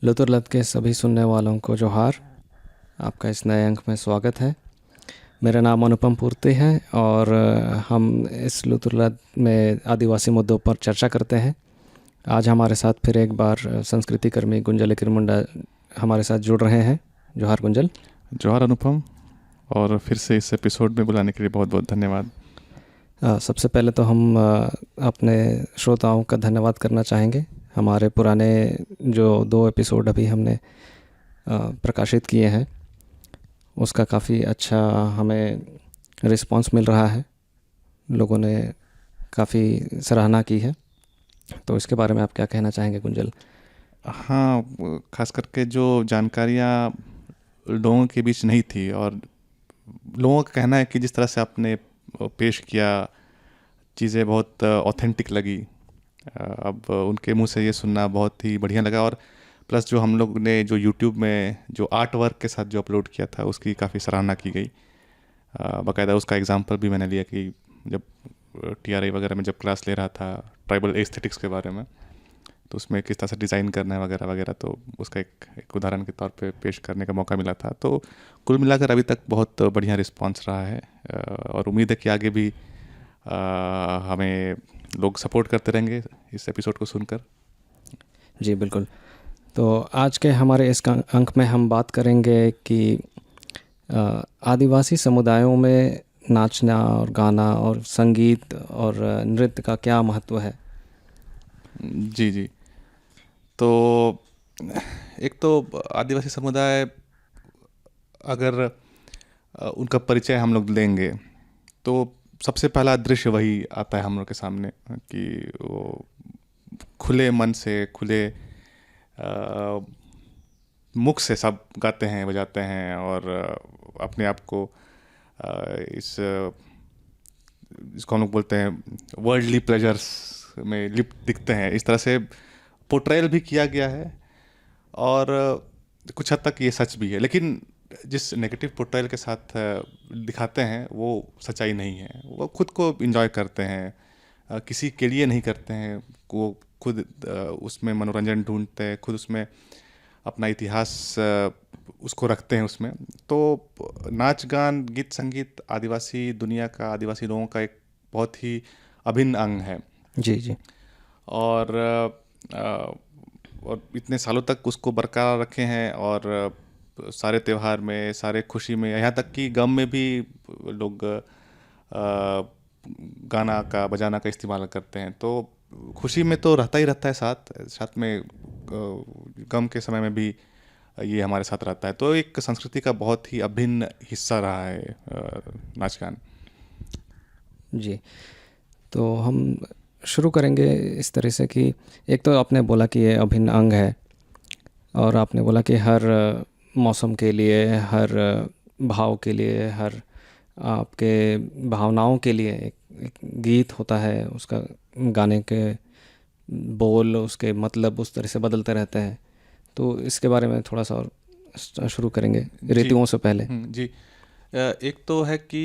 लुतुरलत के सभी सुनने वालों को जोहार। आपका इस नए अंक में स्वागत है। मेरा नाम अनुपम पूर्ति है और हम इस लुतुरलत में आदिवासी मुद्दों पर चर्चा करते हैं। आज हमारे साथ फिर एक बार संस्कृति कर्मी गुंजल किरमुंडा हमारे साथ जुड़ रहे हैं। जोहार गुंजल। जोहार अनुपम। और फिर से इस एपिसोड में बुलाने के लिए बहुत बहुत धन्यवाद। सबसे पहले तो हम अपने श्रोताओं का धन्यवाद करना चाहेंगे। हमारे पुराने जो 2 एपिसोड अभी हमने प्रकाशित किए हैं उसका काफ़ी अच्छा हमें रिस्पांस मिल रहा है। लोगों ने काफ़ी सराहना की है, तो इसके बारे में आप क्या कहना चाहेंगे गुंजल? हाँ, खास करके जो जानकारियाँ लोगों के बीच नहीं थी और लोगों का कहना है कि जिस तरह से आपने पेश किया चीज़ें बहुत ऑथेंटिक लगी। अब उनके मुंह से ये सुनना बहुत ही बढ़िया लगा। और प्लस जो हम लोग ने जो यूट्यूब में जो आर्ट वर्क के साथ जो अपलोड किया था उसकी काफ़ी सराहना की गई। बाकायदा उसका एग्जांपल भी मैंने लिया कि जब टीआरआई वगैरह में जब क्लास ले रहा था ट्राइबल एस्थेटिक्स के बारे में, तो उसमें किस तरह से डिज़ाइन करना है वगैरह वगैरह, तो उसका एक उदाहरण के तौर पे पेश करने का मौका मिला था। तो कुल मिलाकर अभी तक बहुत बढ़िया रिस्पांस रहा है और उम्मीद है कि आगे भी हमें लोग सपोर्ट करते रहेंगे इस एपिसोड को सुनकर। जी बिल्कुल। तो आज के हमारे इस अंक में हम बात करेंगे कि आदिवासी समुदायों में नाचना और गाना और संगीत और नृत्य का क्या महत्व है। जी जी। तो एक तो आदिवासी समुदाय, अगर उनका परिचय हम लोग लेंगे तो सबसे पहला दृश्य वही आता है हम लोग के सामने कि वो खुले मन से, खुले मुख से सब गाते हैं, बजाते हैं और अपने आप को इस इसको हम लोग बोलते हैं वर्ल्डली प्लेजर्स में लिप्त दिखते हैं। इस तरह से पोर्ट्रेयल भी किया गया है और कुछ हद तक ये सच भी है, लेकिन जिस नेगेटिव पोर्ट्रेयल के साथ दिखाते हैं वो सच्चाई नहीं है। वो खुद को इंजॉय करते हैं, किसी के लिए नहीं करते हैं। वो खुद उसमें मनोरंजन ढूंढते हैं, खुद उसमें अपना इतिहास उसको रखते हैं उसमें। तो नाच गान गीत संगीत आदिवासी दुनिया का, आदिवासी लोगों का एक बहुत ही अभिन्न अंग है। जी जी। और और इतने सालों तक उसको बरकरार रखे हैं और सारे त्यौहार में, सारे खुशी में, यहाँ तक कि गम में भी लोग गाना का, बजाना का इस्तेमाल करते हैं। तो खुशी में तो रहता ही रहता है, साथ साथ में गम के समय में भी ये हमारे साथ रहता है। तो एक संस्कृति का बहुत ही अभिन्न हिस्सा रहा है नाच गान। जी, तो हम शुरू करेंगे इस तरह से कि एक तो आपने बोला कि ये अभिन्न अंग है और आपने बोला कि हर मौसम के लिए, हर भाव के लिए, हर आपके भावनाओं के लिए एक गीत होता है। उसका गाने के बोल, उसके मतलब उस तरह से बदलते रहते हैं। तो इसके बारे में थोड़ा सा और शुरू करेंगे जी ऋतुओं से पहले। जी। एक तो है कि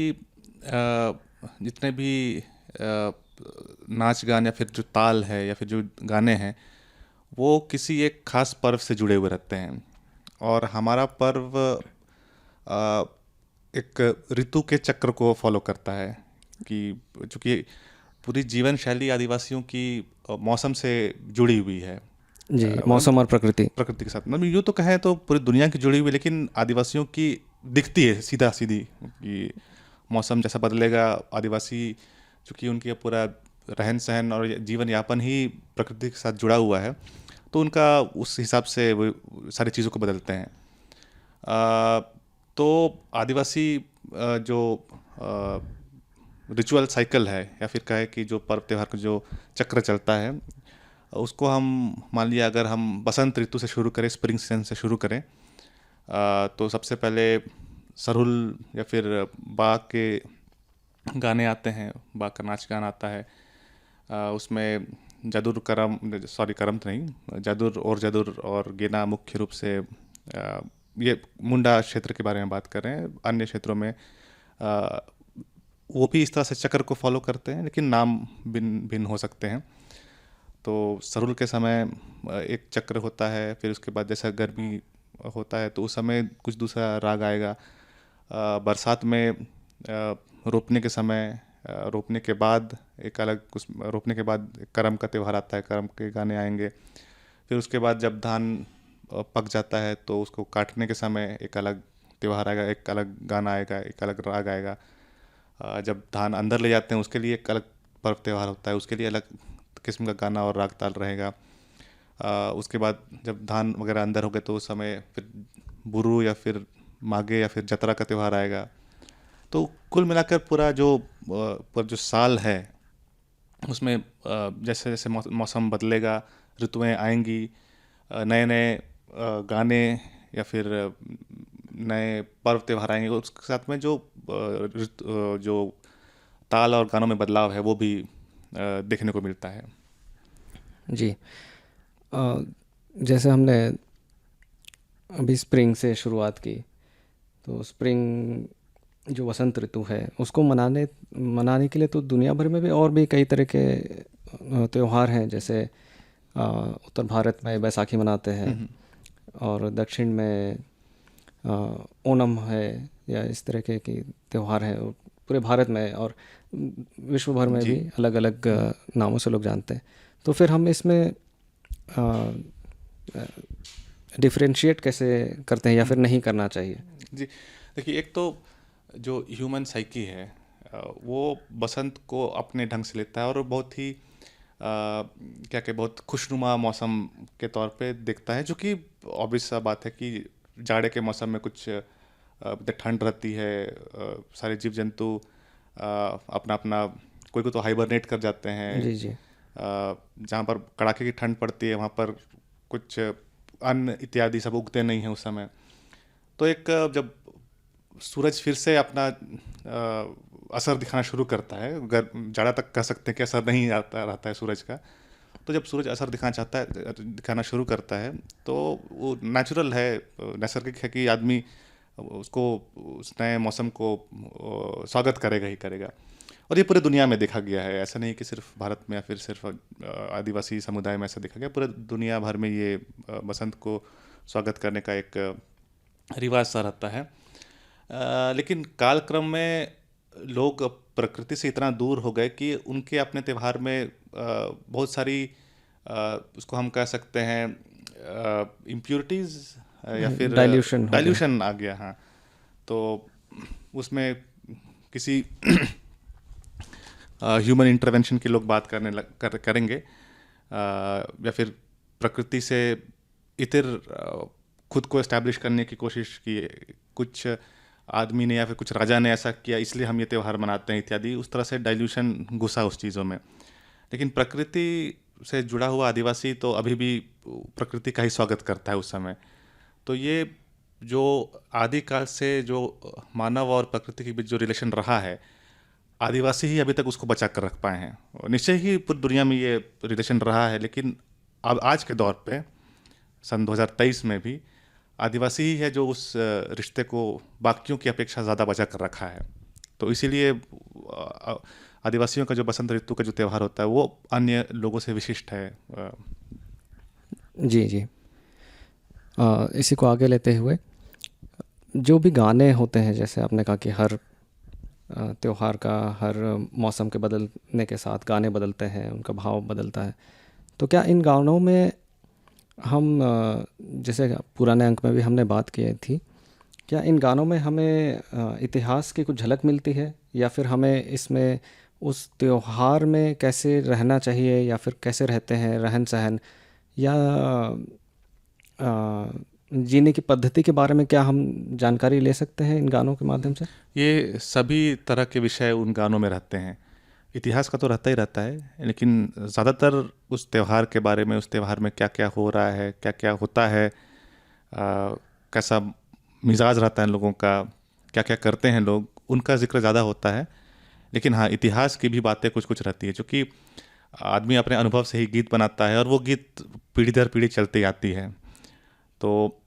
जितने भी नाच गान या फिर जो ताल है या फिर जो गाने हैं वो किसी एक खास पर्व से जुड़े हुए रहते हैं। और हमारा पर्व एक ऋतु के चक्र को फॉलो करता है कि चूँकि पूरी जीवन शैली आदिवासियों की मौसम से जुड़ी हुई है। जी, मौसम और प्रकृति। प्रकृति के साथ, मतलब यूँ तो कहें तो पूरी दुनिया की जुड़ी हुई, लेकिन आदिवासियों की दिखती है सीधा सीधी कि मौसम जैसा बदलेगा। आदिवासी चूँकि उनकी पूरा रहन सहन और जीवन यापन ही प्रकृति के साथ जुड़ा हुआ है, तो उनका उस हिसाब से वो सारी चीज़ों को बदलते हैं। तो आदिवासी जो रिचुअल साइकिल है या फिर कहे कि जो पर्व त्यौहार का जो चक्र चलता है, उसको हम मान लिया अगर हम बसंत ऋतु से शुरू करें, स्प्रिंग सीजन से शुरू करें, तो सबसे पहले सरहुल या फिर बाघ के गाने आते हैं, बाघ का नाच गान आता है। उसमें जादुर करम, सॉरी करम तो नहीं, जादुर और जादुर और गेना मुख्य रूप से ये मुंडा क्षेत्र के बारे में बात कर रहे हैं। अन्य क्षेत्रों में वो भी इस तरह से चक्र को फॉलो करते हैं, लेकिन नाम भिन्न भिन्न हो सकते हैं। तो सरुल के समय एक चक्र होता है, फिर उसके बाद जैसा गर्मी होता है तो उस समय कुछ दूसरा राग आएगा। बरसात में रोपने के समय, रोपने के बाद एक अलग कुछ, रोपने के बाद करम का त्यौहार आता है, करम के गाने आएंगे। फिर उसके बाद जब धान पक जाता है तो उसको काटने के समय एक अलग त्यौहार आएगा, एक अलग गाना आएगा, एक अलग राग आएगा। जब धान अंदर ले जाते हैं उसके लिए एक अलग पर्व त्यौहार होता है, उसके लिए अलग किस्म का गाना और राग ताल रहेगा। उसके बाद जब धान वगैरह अंदर हो गए तो उस समय फिर बुरू या फिर माघे या फिर जतरा का त्यौहार आएगा। तो कुल मिलाकर पूरा जो साल है उसमें जैसे जैसे मौसम बदलेगा, ऋतुएं आएंगी, नए नए गाने या फिर नए पर्व त्यौहार आएंगे, उसके साथ में जो ताल और गानों में बदलाव है वो भी देखने को मिलता है। जी। जैसे हमने अभी स्प्रिंग से शुरुआत की, तो स्प्रिंग जो वसंत ऋतु है उसको मनाने के लिए तो दुनिया भर में भी और भी कई तरह के त्योहार हैं। जैसे उत्तर भारत में बैसाखी मनाते हैं, और दक्षिण में ओणम है, या इस तरह के त्यौहार हैं पूरे भारत में, और विश्व भर में जी। भी अलग अलग नामों से लोग जानते हैं। तो फिर हम इसमें डिफरेंशिएट कैसे करते हैं, या फिर नहीं करना चाहिए? जी, देखिए, एक तो जो ह्यूमन साइकी है वो बसंत को अपने ढंग से लेता है और बहुत ही बहुत खुशनुमा मौसम के तौर पे देखता है, जो कि ऑब्वियस सा बात है कि जाड़े के मौसम में कुछ ठंड रहती है, सारे जीव जंतु अपना अपना कोई तो हाइबरनेट कर जाते हैं। जी जी। जहाँ पर कड़ाके की ठंड पड़ती है वहाँ पर कुछ अन्न इत्यादि सब उगते नहीं हैं उस समय। तो एक जब सूरज फिर से अपना असर दिखाना शुरू करता है, जाड़ा तक कह सकते हैं कि असर नहीं आता रहता है सूरज का, तो जब सूरज असर दिखाना शुरू करता है तो वो नेचुरल है, नैसर्गिक है कि आदमी उसको, उस नए मौसम को स्वागत करेगा ही करेगा। और ये पूरे दुनिया में देखा गया है, ऐसा नहीं कि सिर्फ भारत में या फिर सिर्फ आदिवासी समुदाय में ऐसा देखा गया, पूरे दुनिया भर में ये बसंत को स्वागत करने का एक रिवाज सा रहता है। लेकिन कालक्रम में लोग प्रकृति से इतना दूर हो गए कि उनके अपने त्यौहार में बहुत सारी उसको हम कह सकते हैं इम्प्योरिटीज या फिर डाइल्यूशन आ गया। हाँ, तो उसमें किसी ह्यूमन इंटरवेंशन की लोग बात करेंगे, या फिर प्रकृति से इतर खुद को एस्टैब्लिश करने की कोशिश की, कुछ आदमी ने या फिर कुछ राजा ने ऐसा किया इसलिए हम ये त्यौहार मनाते हैं इत्यादि, उस तरह से डाइल्यूशन घुसा उस चीज़ों में। लेकिन प्रकृति से जुड़ा हुआ आदिवासी तो अभी भी प्रकृति का ही स्वागत करता है उस समय। तो ये जो आदिकाल से जो मानव और प्रकृति के बीच जो रिलेशन रहा है, आदिवासी ही अभी तक उसको बचा कर रख पाए हैं। निश्चय ही पूरी दुनिया में ये रिलेशन रहा है, लेकिन अब आज के दौर पे सन 2023 में भी आदिवासी ही है जो उस रिश्ते को बाकियों की अपेक्षा ज़्यादा बचा कर रखा है। तो इसीलिए आदिवासियों का जो बसंत ऋतु का जो त्यौहार होता है वो अन्य लोगों से विशिष्ट है। जी जी। इसी को आगे लेते हुए जो भी गाने होते हैं, जैसे आपने कहा कि हर त्यौहार का, हर मौसम के बदलने के साथ गाने बदलते हैं, उनका भाव बदलता है। तो क्या इन गानों में हम, जैसे पुराने अंक में भी हमने बात की थी, क्या इन गानों में हमें इतिहास की कुछ झलक मिलती है, या फिर हमें इसमें उस त्योहार में कैसे रहना चाहिए, या फिर कैसे रहते हैं, रहन सहन या जीने की पद्धति के बारे में क्या हम जानकारी ले सकते हैं इन गानों के माध्यम से? ये सभी तरह के विषय उन गानों में रहते हैं। इतिहास का तो रहता ही रहता है, लेकिन ज़्यादातर उस त्यौहार के बारे में, उस त्यौहार में क्या क्या हो रहा है, क्या क्या होता है, कैसा मिजाज रहता है लोगों का, क्या क्या करते हैं लोग, उनका जिक्र ज़्यादा होता है। लेकिन हाँ, इतिहास की भी बातें कुछ कुछ रहती है, क्योंकि आदमी अपने अनुभव से ही गीत बनाता है और वो गीत पीढ़ी दर पीढ़ी चलती आती है। तो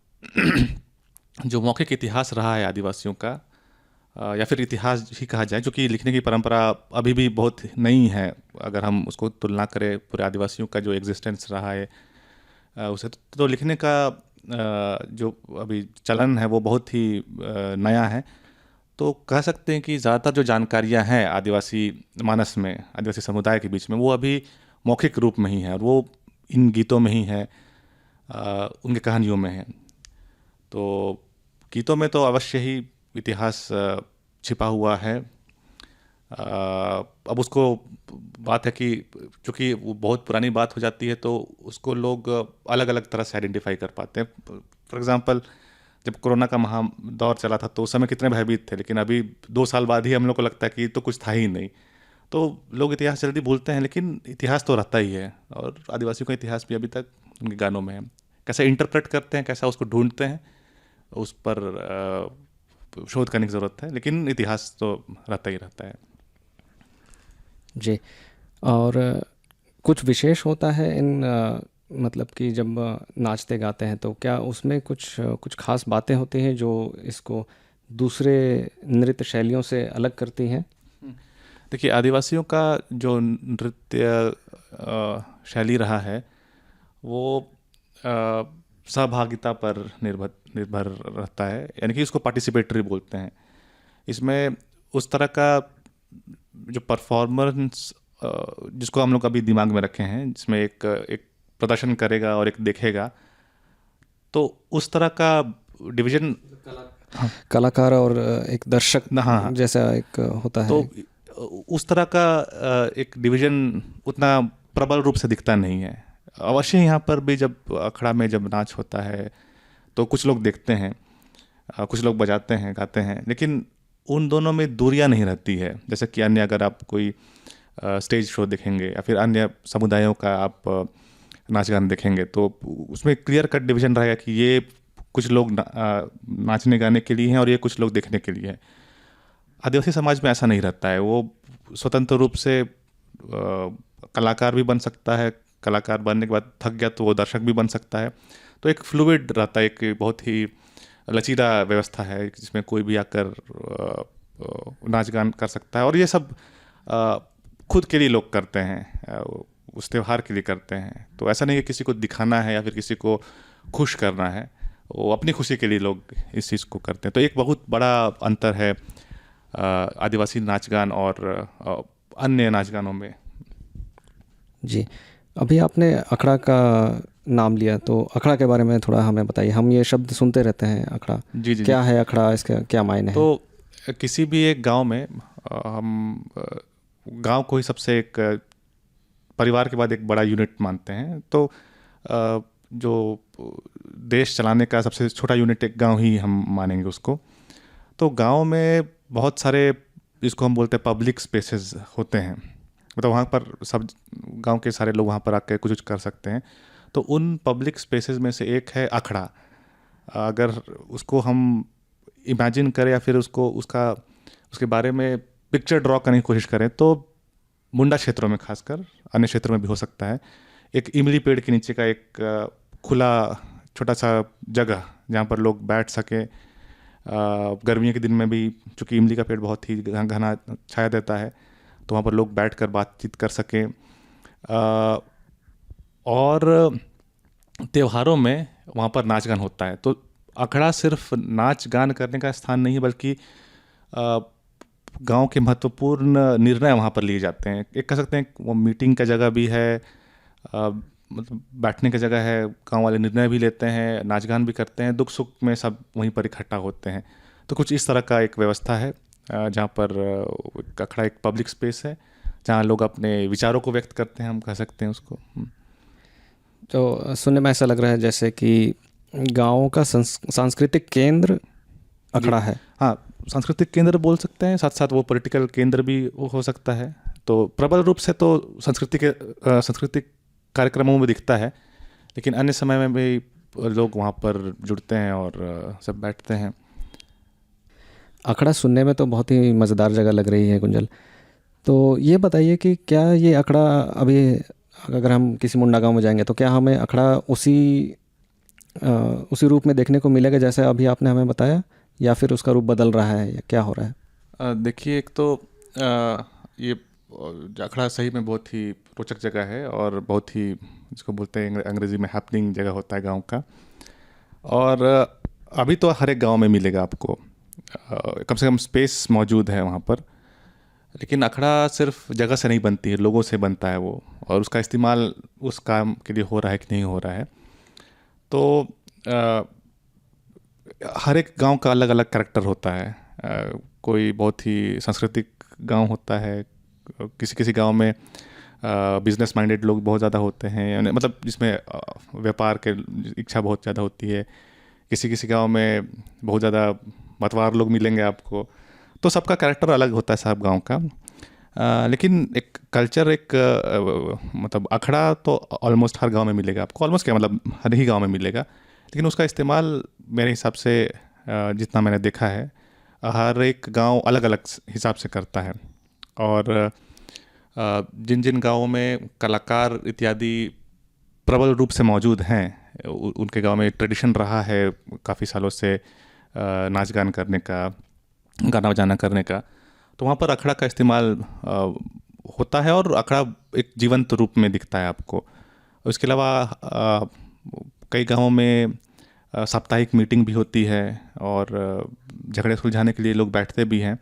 जो मौखिक इतिहास रहा है आदिवासियों का, या फिर इतिहास ही कहा जाए, जो कि लिखने की परंपरा अभी भी बहुत नई है अगर हम उसको तुलना करें पूरे आदिवासियों का जो एग्जिस्टेंस रहा है उसे। तो लिखने का जो अभी चलन है वो बहुत ही नया है। तो कह सकते हैं कि ज़्यादातर जो जानकारियां हैं आदिवासी मानस में, आदिवासी समुदाय के बीच में, वो अभी मौखिक रूप में ही है और वो इन गीतों में ही है, उनकी कहानियों में है। तो गीतों में तो अवश्य ही इतिहास छिपा हुआ है। अब उसको बात है कि चूँकि वो बहुत पुरानी बात हो जाती है तो उसको लोग अलग अलग तरह से आइडेंटिफाई कर पाते हैं। फॉर एग्जांपल, जब कोरोना का महा दौर चला था तो उस समय कितने भयभीत थे, लेकिन अभी 2 साल बाद ही हम लोग को लगता है कि तो कुछ था ही नहीं। तो लोग इतिहास जल्दी भूलते हैं, लेकिन इतिहास तो रहता ही है और आदिवासियों का इतिहास भी अभी तक उनके गानों में है। कैसा इंटरप्रेट करते हैं, कैसा उसको ढूंढते हैं, उस पर शोध करने की ज़रूरत है, लेकिन इतिहास तो रहता ही रहता है। जी। और कुछ विशेष होता है इन मतलब कि जब नाचते गाते हैं तो क्या उसमें कुछ कुछ खास बातें होती हैं जो इसको दूसरे नृत्य शैलियों से अलग करती हैं? देखिए, आदिवासियों का जो नृत्य शैली रहा है वो सहभागिता पर निर्भर निर्भर रहता है, यानी कि उसको पार्टिसिपेटरी बोलते हैं। इसमें उस तरह का जो परफॉर्मेंस जिसको हम लोग अभी दिमाग में रखे हैं, जिसमें एक एक प्रदर्शन करेगा और एक देखेगा, तो उस तरह का डिवीजन। हाँ, कलाकार और एक दर्शक हाँ हाँ। जैसा एक होता तो है। उस तरह का एक डिवीजन उतना प्रबल रूप से दिखता नहीं है। अवश्य यहाँ पर भी जब अखड़ा में जब नाच होता है तो कुछ लोग देखते हैं, कुछ लोग बजाते हैं, गाते हैं, लेकिन उन दोनों में दूरियां नहीं रहती है। जैसे कि अन्य अगर आप कोई स्टेज शो देखेंगे या फिर अन्य समुदायों का आप नाच गान देखेंगे तो उसमें क्लियर कट डिवीजन रहेगा कि ये कुछ लोग नाचने गाने के लिए हैं और ये कुछ लोग देखने के लिए हैं। आदिवासी समाज में ऐसा नहीं रहता है। वो स्वतंत्र रूप से कलाकार भी बन सकता है, कलाकार बनने के बाद थक गया तो वो दर्शक भी बन सकता है। तो एक फ्लूइड रहता है, एक बहुत ही लचीला व्यवस्था है जिसमें कोई भी आकर नाच गान कर सकता है। और ये सब खुद के लिए लोग करते हैं, उस त्यौहार के लिए करते हैं। तो ऐसा नहीं है किसी को दिखाना है या फिर किसी को खुश करना है, वो अपनी खुशी के लिए लोग इस चीज़ को करते हैं। तो एक बहुत बड़ा अंतर है आदिवासी नाच गान और अन्य नाच गानों में। जी। अभी आपने अखड़ा का नाम लिया तो अखड़ा के बारे में थोड़ा हमें बताइए। हम ये शब्द सुनते रहते हैं अखड़ा। जी जी क्या जी। है अखड़ा, इसका क्या मायने है? तो किसी भी एक गांव में हम गांव को ही सबसे एक परिवार के बाद एक बड़ा यूनिट मानते हैं। तो जो देश चलाने का सबसे छोटा यूनिट एक गांव ही हम मानेंगे उसको। तो गांव में बहुत सारे जिसको हम बोलते हैं पब्लिक स्पेसेस होते हैं, मतलब वहाँ पर सब गांव के सारे लोग वहाँ पर आकर कुछ कर सकते हैं। तो उन पब्लिक स्पेसेस में से एक है अखड़ा। अगर उसको हम इमेजिन करें या फिर उसको उसके बारे में पिक्चर ड्रॉ करने की कोशिश करें तो मुंडा क्षेत्रों में, खासकर अन्य क्षेत्रों में भी हो सकता है, एक इमली पेड़ के नीचे का एक खुला छोटा सा जगह जहाँ पर लोग बैठ सकें। गर्मियों के दिन में भी चूँकि इमली का पेड़ बहुत ही घना छाया देता है तो वहाँ पर लोग बैठकर बातचीत कर सकें। और त्योहारों में वहाँ पर नाच गान होता है। तो अखड़ा सिर्फ नाच गान करने का स्थान नहीं है, बल्कि गांव के महत्वपूर्ण निर्णय वहाँ पर लिए जाते हैं। एक कह सकते हैं वो मीटिंग का जगह भी है, मतलब बैठने की जगह है। गांव वाले निर्णय भी लेते हैं, नाच गान भी करते हैं, दुख सुख में सब वहीं पर इकट्ठा होते हैं। तो कुछ इस तरह का एक व्यवस्था है जहाँ पर अखड़ा एक पब्लिक स्पेस है जहाँ लोग अपने विचारों को व्यक्त करते हैं, हम कह सकते हैं उसको। तो सुनने में ऐसा लग रहा है जैसे कि गाँव का सांस्कृतिक केंद्र अखड़ा है। हाँ, सांस्कृतिक केंद्र बोल सकते हैं, साथ साथ वो पॉलिटिकल केंद्र भी हो सकता है। तो प्रबल रूप से तो सांस्कृतिक कार्यक्रमों में दिखता है, लेकिन अन्य समय में भी लोग वहाँ पर जुड़ते हैं और सब बैठते हैं। अखड़ा सुनने में तो बहुत ही मज़ेदार जगह लग रही है गुंजल। तो ये बताइए कि क्या ये अखड़ा अभी अगर हम किसी मुंडा गांव में जाएंगे तो क्या हमें अखड़ा उसी रूप में देखने को मिलेगा जैसे अभी आपने हमें बताया, या फिर उसका रूप बदल रहा है, या क्या हो रहा है? देखिए, एक तो ये अखड़ा सही में बहुत ही रोचक जगह है और बहुत ही, जिसको बोलते हैं अंग्रेजी में, हैपनिंग जगह होता है गांव का। और अभी तो हर एक गांव में मिलेगा आपको, कम से कम स्पेस मौजूद है वहाँ पर। लेकिन अखड़ा सिर्फ जगह से नहीं बनती है, लोगों से बनता है वो, और उसका इस्तेमाल उस काम के लिए हो रहा है कि नहीं हो रहा है। तो अ, हर एक गांव का अलग अलग कैरेक्टर होता है। कोई बहुत ही सांस्कृतिक गांव होता है, किसी किसी गांव में बिजनेस माइंडेड लोग बहुत ज़्यादा होते हैं, यानी मतलब जिसमें व्यापार के इच्छा बहुत ज़्यादा होती है। किसी किसी गांव में बहुत ज़्यादा मतवार लोग मिलेंगे आपको। तो सबका कैरेक्टर अलग होता है सब गांव का। लेकिन एक कल्चर, एक मतलब अखड़ा तो ऑलमोस्ट हर गांव में मिलेगा आपको, ऑलमोस्ट क्या मतलब हर ही गांव में मिलेगा। लेकिन उसका इस्तेमाल मेरे हिसाब से, जितना मैंने देखा है, हर एक गांव अलग अलग हिसाब से करता है। और जिन जिन गांवों में कलाकार इत्यादि प्रबल रूप से मौजूद हैं, उनके गांव में ट्रेडिशन रहा है काफ़ी सालों से नाच गान करने का, गाना बजाना करने का। तो वहाँ पर अखड़ा का इस्तेमाल होता है, और अखड़ा एक जीवंत रूप में दिखता है आपको। उसके अलावा कई गांवों में साप्ताहिक मीटिंग भी होती है, और झगड़े सुलझाने के लिए लोग बैठते भी हैं।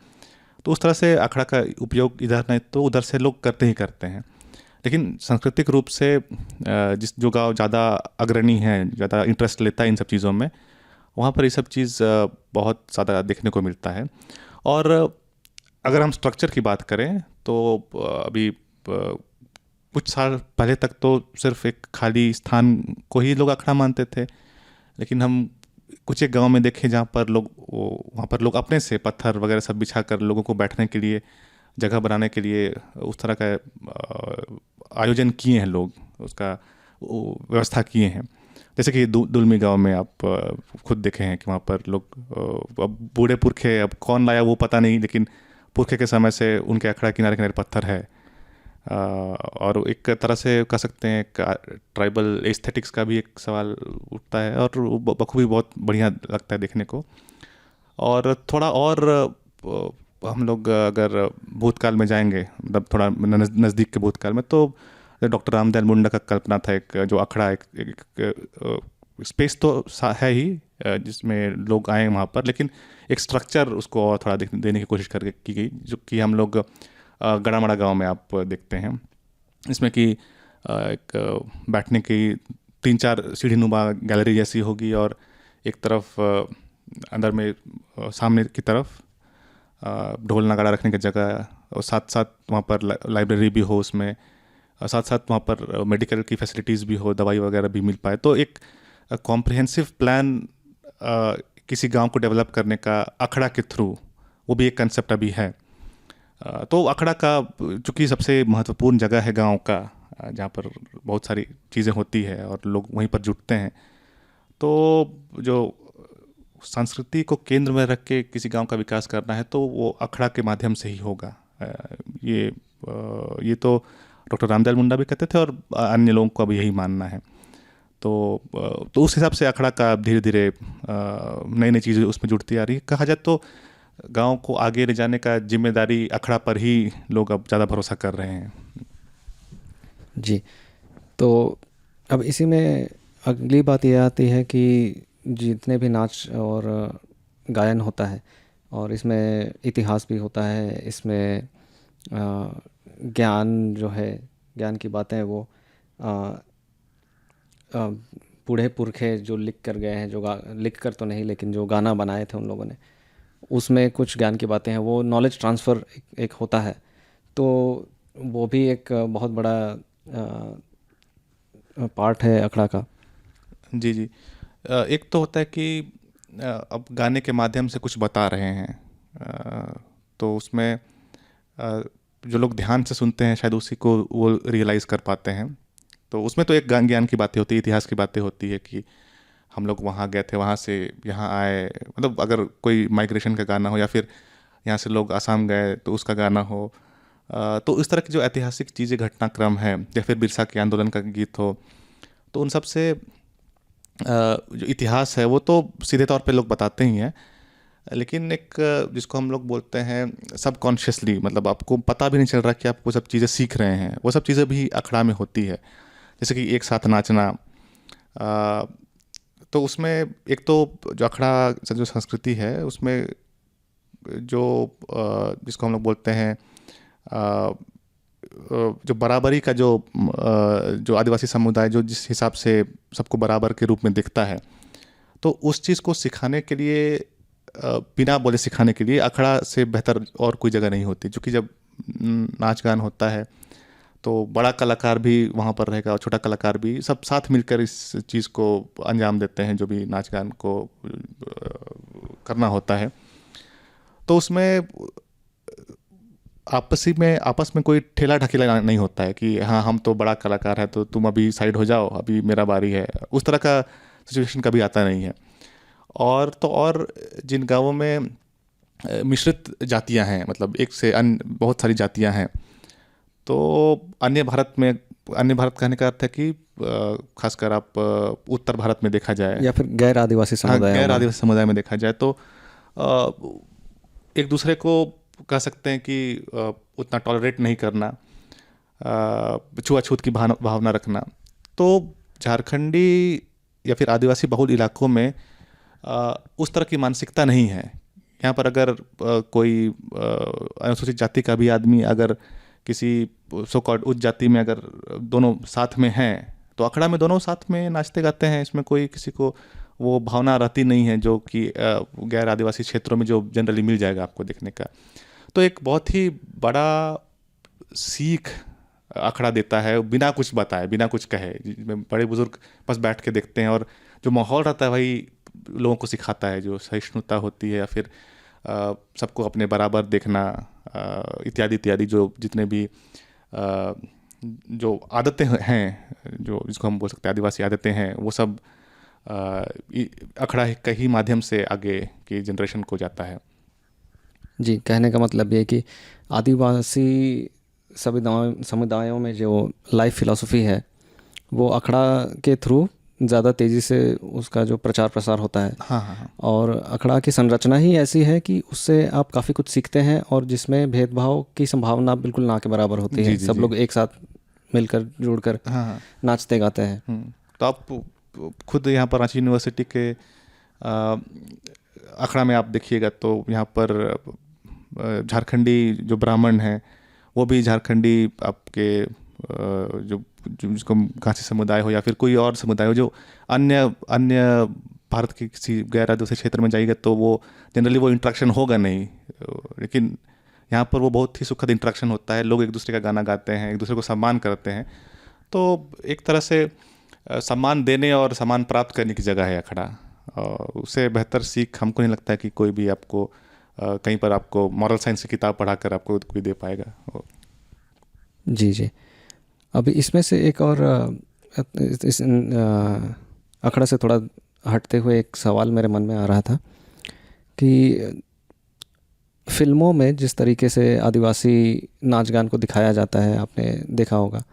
तो उस तरह से अखड़ा का उपयोग इधर नहीं तो उधर से लोग करते ही करते हैं। लेकिन सांस्कृतिक रूप से जिस जो गांव ज़्यादा अग्रणी है, ज़्यादा इंटरेस्ट लेता है इन सब चीज़ों में, वहाँ पर ये सब चीज़ बहुत ज़्यादा देखने को मिलता है। और अगर हम स्ट्रक्चर की बात करें तो अभी कुछ साल पहले तक तो सिर्फ एक खाली स्थान को ही लोग अखड़ा मानते थे। लेकिन हम कुछ एक गांव में देखे जहाँ पर लोग वहाँ पर लोग अपने से पत्थर वगैरह सब बिछा कर लोगों को बैठने के लिए जगह बनाने के लिए उस तरह का आयोजन किए हैं लोग, उसका व्यवस्था किए हैं। जैसे कि दुलमी गांव में आप खुद देखे हैं कि वहाँ पर लोग, अब बूढ़े पुरखे, अब कौन लाया वो पता नहीं, लेकिन पुरखे के समय से उनके अखड़ा किनारे किनारे पत्थर है। और एक तरह से कह सकते हैं ट्राइबल एस्थेटिक्स का भी एक सवाल उठता है, और बखूबी बहुत बढ़िया लगता है देखने को। और थोड़ा और हम लोग अगर भूतकाल में जाएंगे, मतलब थोड़ा नज़दीक के भूतकाल में, तो डॉक्टर रामदयाल मुंडा का कल्पना था एक जो अखड़ा, एक स्पेस तो है ही जिसमें लोग आए वहाँ पर, लेकिन एक स्ट्रक्चर उसको और थोड़ा देने की कोशिश करके की गई, जो कि हम लोग गड़ामड़ा गांव में आप देखते हैं। इसमें कि एक बैठने की 3-4 सीढ़ीनुमा गैलरी जैसी होगी, और एक तरफ अंदर में सामने की तरफ ढोल नगाड़ा रखने की जगह, और साथ साथ वहाँ पर लाइब्रेरी भी हो उसमें, साथ साथ वहाँ पर मेडिकल की फैसिलिटीज़ भी हो, दवाई वगैरह भी मिल पाए। तो एक कॉम्प्रिहेंसिव प्लान किसी गांव को डेवलप करने का अखड़ा के थ्रू, वो भी एक कंसेप्ट अभी है। तो अखड़ा का चूँकि सबसे महत्वपूर्ण जगह है गांव का, जहाँ पर बहुत सारी चीज़ें होती है और लोग वहीं पर जुटते हैं, तो जो संस्कृति को केंद्र में रख के किसी गांव का विकास करना है तो वो अखड़ा के माध्यम से ही होगा। ये तो डॉक्टर रामदयाल मुंडा भी कहते थे, और अन्य लोगों का भी यही मानना है। तो उस हिसाब से अखड़ा का धीरे धीरे नई नई चीज़ें उसमें जुड़ती आ रही है। कहा जाए तो गांव को आगे ले जाने का जिम्मेदारी अखड़ा पर ही लोग अब ज़्यादा भरोसा कर रहे हैं। जी, तो अब इसी में अगली बात ये आती है कि जितने भी नाच और गायन होता है, और इसमें इतिहास भी होता है, इसमें ज्ञान जो है, ज्ञान की बातें वो बूढ़े पुरखे जो लिख कर गए हैं, जो लिख कर तो नहीं लेकिन जो गाना बनाए थे उन लोगों ने, उसमें कुछ ज्ञान की बातें हैं, वो नॉलेज ट्रांसफ़र एक होता है। तो वो भी एक बहुत बड़ा पार्ट है अखड़ा का। जी जी। एक तो होता है कि अब गाने के माध्यम से कुछ बता रहे हैं, तो उसमें जो लोग ध्यान से सुनते हैं शायद उसी को वो रियलाइज़ कर पाते हैं। तो उसमें तो एक ज्ञान की बातें होती है, इतिहास की बातें होती है कि हम लोग वहाँ गए थे, वहाँ से यहाँ आए, मतलब अगर कोई माइग्रेशन का गाना हो, या फिर यहाँ से लोग आसाम गए तो उसका गाना हो। तो इस तरह की जो ऐतिहासिक चीज़ें, घटनाक्रम है, या फिर बिरसा के आंदोलन का गीत हो, तो उन सब से जो इतिहास है वो तो सीधे तौर पे लोग बताते ही हैं। लेकिन एक जिसको हम लोग बोलते हैं सबकॉन्शियसली, मतलब आपको पता भी नहीं चल रहा कि आप वो सब चीज़ें सीख रहे हैं, वो सब चीज़ें भी अखड़ा में होती है। जैसे कि एक साथ नाचना, अ, तो उसमें एक तो जो अखड़ा जो संस्कृति है उसमें जो जिसको हम लोग बोलते हैं जो बराबरी का जो आदिवासी समुदाय जो जिस हिसाब से सबको बराबर के रूप में देखता है, तो उस चीज़ को सिखाने के लिए बिना बोले सिखाने के लिए अखड़ा से बेहतर और कोई जगह नहीं होती। क्योंकि जब नाच गान होता है तो बड़ा कलाकार भी वहाँ पर रहेगा और छोटा कलाकार भी, सब साथ मिलकर इस चीज़ को अंजाम देते हैं जो भी नाच गान को करना होता है। तो उसमें आपस में कोई ठेला ढकेला नहीं होता है कि हाँ हम तो बड़ा कलाकार है तो तुम अभी साइड हो जाओ, अभी मेरा बारी है। उस तरह का सिचुएशन कभी आता नहीं है। और जिन गांवों में मिश्रित जातियां हैं, मतलब एक से अन्य बहुत सारी जातियां हैं, तो अन्य भारत कहने का अर्थ है कि खासकर आप उत्तर भारत में देखा जाए या फिर गैर आदिवासी हाँ समुदायों गैर में। आदिवासी समुदाय में देखा जाए तो अ, एक दूसरे को कह सकते हैं कि उतना टॉलरेट नहीं करना, छुआछूत की भावना रखना। तो झारखंडी या फिर आदिवासी बहुल इलाकों में उस तरह की मानसिकता नहीं है। यहाँ पर अगर कोई अनुसूचित जाति का भी आदमी अगर किसी सो कॉल्ड उच्च जाति में अगर दोनों साथ में हैं तो अखड़ा में दोनों साथ में नाचते गाते हैं। इसमें कोई किसी को वो भावना रहती नहीं है जो कि गैर आदिवासी क्षेत्रों में जो जनरली मिल जाएगा आपको देखने का। तो एक बहुत ही बड़ा सीख अखड़ा देता है बिना कुछ बताए, बिना कुछ कहे, जिसमें बड़े बुजुर्ग बस बैठ के देखते हैं और जो माहौल रहता है वही लोगों को सिखाता है, जो सहिष्णुता होती है या फिर सबको अपने बराबर देखना, इत्यादि इत्यादि जो जितने भी जो आदतें हैं, जो जिसको हम बोल सकते हैं आदिवासी आदतें हैं, वो सब अखड़ा के ही माध्यम से आगे की जनरेशन को जाता है। जी, कहने का मतलब ये है कि आदिवासी समुदायों में जो लाइफ फिलॉसफी है वो अखड़ा के थ्रू ज़्यादा तेज़ी से उसका जो प्रचार प्रसार होता है। हाँ हाँ हाँ और अखड़ा की संरचना ही ऐसी है कि उससे आप काफ़ी कुछ सीखते हैं और जिसमें भेदभाव की संभावना बिल्कुल ना के बराबर होती जी है। जी सब जी लोग एक साथ मिलकर जुड़कर हाँ हाँ। नाचते गाते हैं। तो आप खुद यहाँ पर रांची यूनिवर्सिटी के अखड़ा में आप देखिएगा तो यहाँ पर झारखंडी जो ब्राह्मण हैं वो भी झारखंडी आपके जो जिसको घासी समुदाय हो या फिर कोई और समुदाय हो जो अन्य अन्य भारत के किसी गैर आदिवासी क्षेत्र में जाएगा तो वो जनरली वो इंटरेक्शन होगा नहीं। लेकिन यहाँ पर वो बहुत ही सुखद इंटरेक्शन होता है। लोग एक दूसरे का गाना गाते हैं, एक दूसरे को सम्मान करते हैं। तो एक तरह से सम्मान देने और सम्मान प्राप्त करने की जगह है अखड़ा। उससे बेहतर सीख हमको नहीं लगता है कि कोई भी आपको कहीं पर आपको मॉरल साइंस की किताब पढ़ाकर आपको कोई दे पाएगा। जी जी। अभी इसमें से एक और इस अखड़ा से थोड़ा हटते हुए एक सवाल मेरे मन में आ रहा था कि फिल्मों में जिस तरीके से आदिवासी नाच गान को दिखाया जाता है, आपने देखा होगा,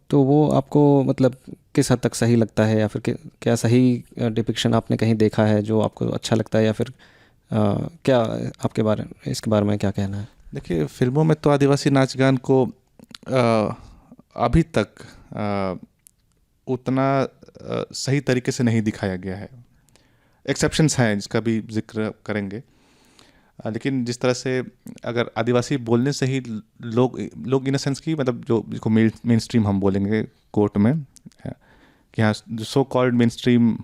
तो वो आपको मतलब किस हद तक सही लगता है या फिर क्या सही डिपिक्शन आपने कहीं देखा है जो आपको अच्छा लगता है, या फिर क्या आपके इसके बारे में क्या कहना है? देखिए, फिल्मों में तो आदिवासी नाच गान को अभी तक उतना सही तरीके से नहीं दिखाया गया है। एक्सेप्शंस हैं जिसका भी जिक्र करेंगे, लेकिन जिस तरह से अगर आदिवासी बोलने से ही लोग इन अ सेंस की मतलब जो जिसको मेन स्ट्रीम हम बोलेंगे कोर्ट में कि हाँ जो सो कॉल्ड मेन स्ट्रीम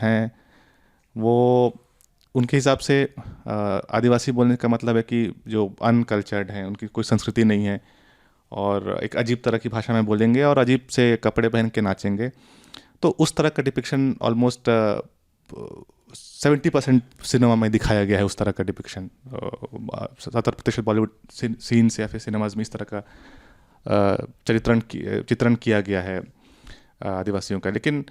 हैं वो उनके हिसाब से आदिवासी बोलने का मतलब है कि जो अनकल्चर्ड हैं, उनकी कोई संस्कृति नहीं है और एक अजीब तरह की भाषा में बोलेंगे और अजीब से कपड़े पहन के नाचेंगे। तो उस तरह का डिपिक्शन ऑलमोस्ट 70% सिनेमा में दिखाया गया है। उस तरह का डिपिक्शन 70% बॉलीवुड सीन्स या फिर सिनेमाज में इस तरह का चित्रण किया गया है आदिवासियों का। लेकिन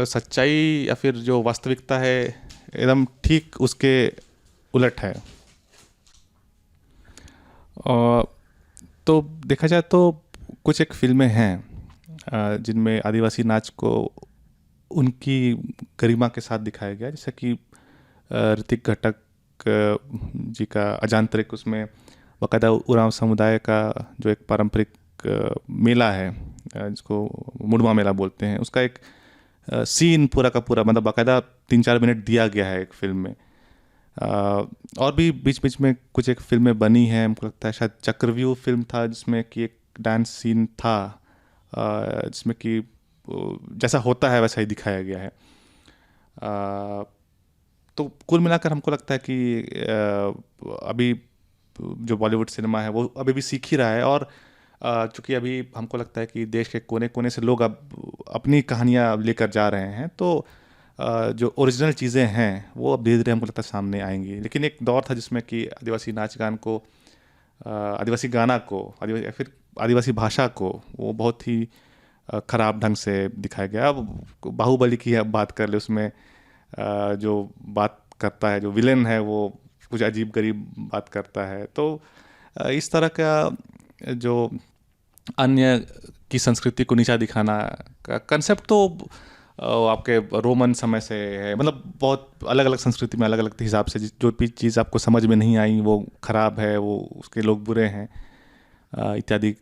सच्चाई या फिर जो वास्तविकता है एकदम ठीक उसके उलट है। तो देखा जाए तो कुछ एक फिल्में हैं जिनमें आदिवासी नाच को उनकी गरिमा के साथ दिखाया गया, जैसे कि ऋतिक घटक जी का अजांतरिक, उसमें बाकायदा उरांव समुदाय का जो एक पारंपरिक मेला है, जिसको मुड़वा मेला बोलते हैं, उसका एक सीन पूरा का पूरा मतलब बाकायदा 3-4 मिनट दिया गया है एक फिल्म में। और भी बीच बीच में कुछ एक फिल्में बनी हैं, हमको लगता है शायद चक्रव्यूह फिल्म था जिसमें कि एक डांस सीन था, जिसमें कि जैसा होता है वैसा ही दिखाया गया है। तो कुल मिलाकर हमको लगता है कि अभी जो बॉलीवुड सिनेमा है वो अभी भी सीख ही रहा है, और चूँकि अभी हमको लगता है कि देश के कोने कोने से लोग अब अपनी कहानियाँ लेकर जा रहे हैं, तो जो ओरिजिनल चीज़ें हैं वो अब धीरे धीरे हमको लगता है सामने आएंगी। लेकिन एक दौर था जिसमें कि आदिवासी नाच गान को, आदिवासी गाना को, आदिवासी या फिर आदिवासी भाषा को वो बहुत ही ख़राब ढंग से दिखाया गया। अब बाहुबली की अब बात कर ले, उसमें जो बात करता है, जो विलेन है, वो कुछ अजीब गरीब बात करता है। तो इस तरह का जो अन्य की संस्कृति को नीचा दिखाना का कंसेप्ट तो आपके रोमन समय से है, मतलब बहुत अलग अलग संस्कृति में अलग अलग हिसाब से जो भी चीज़ आपको समझ में नहीं आई वो ख़राब है, वो उसके लोग बुरे हैं इत्यादि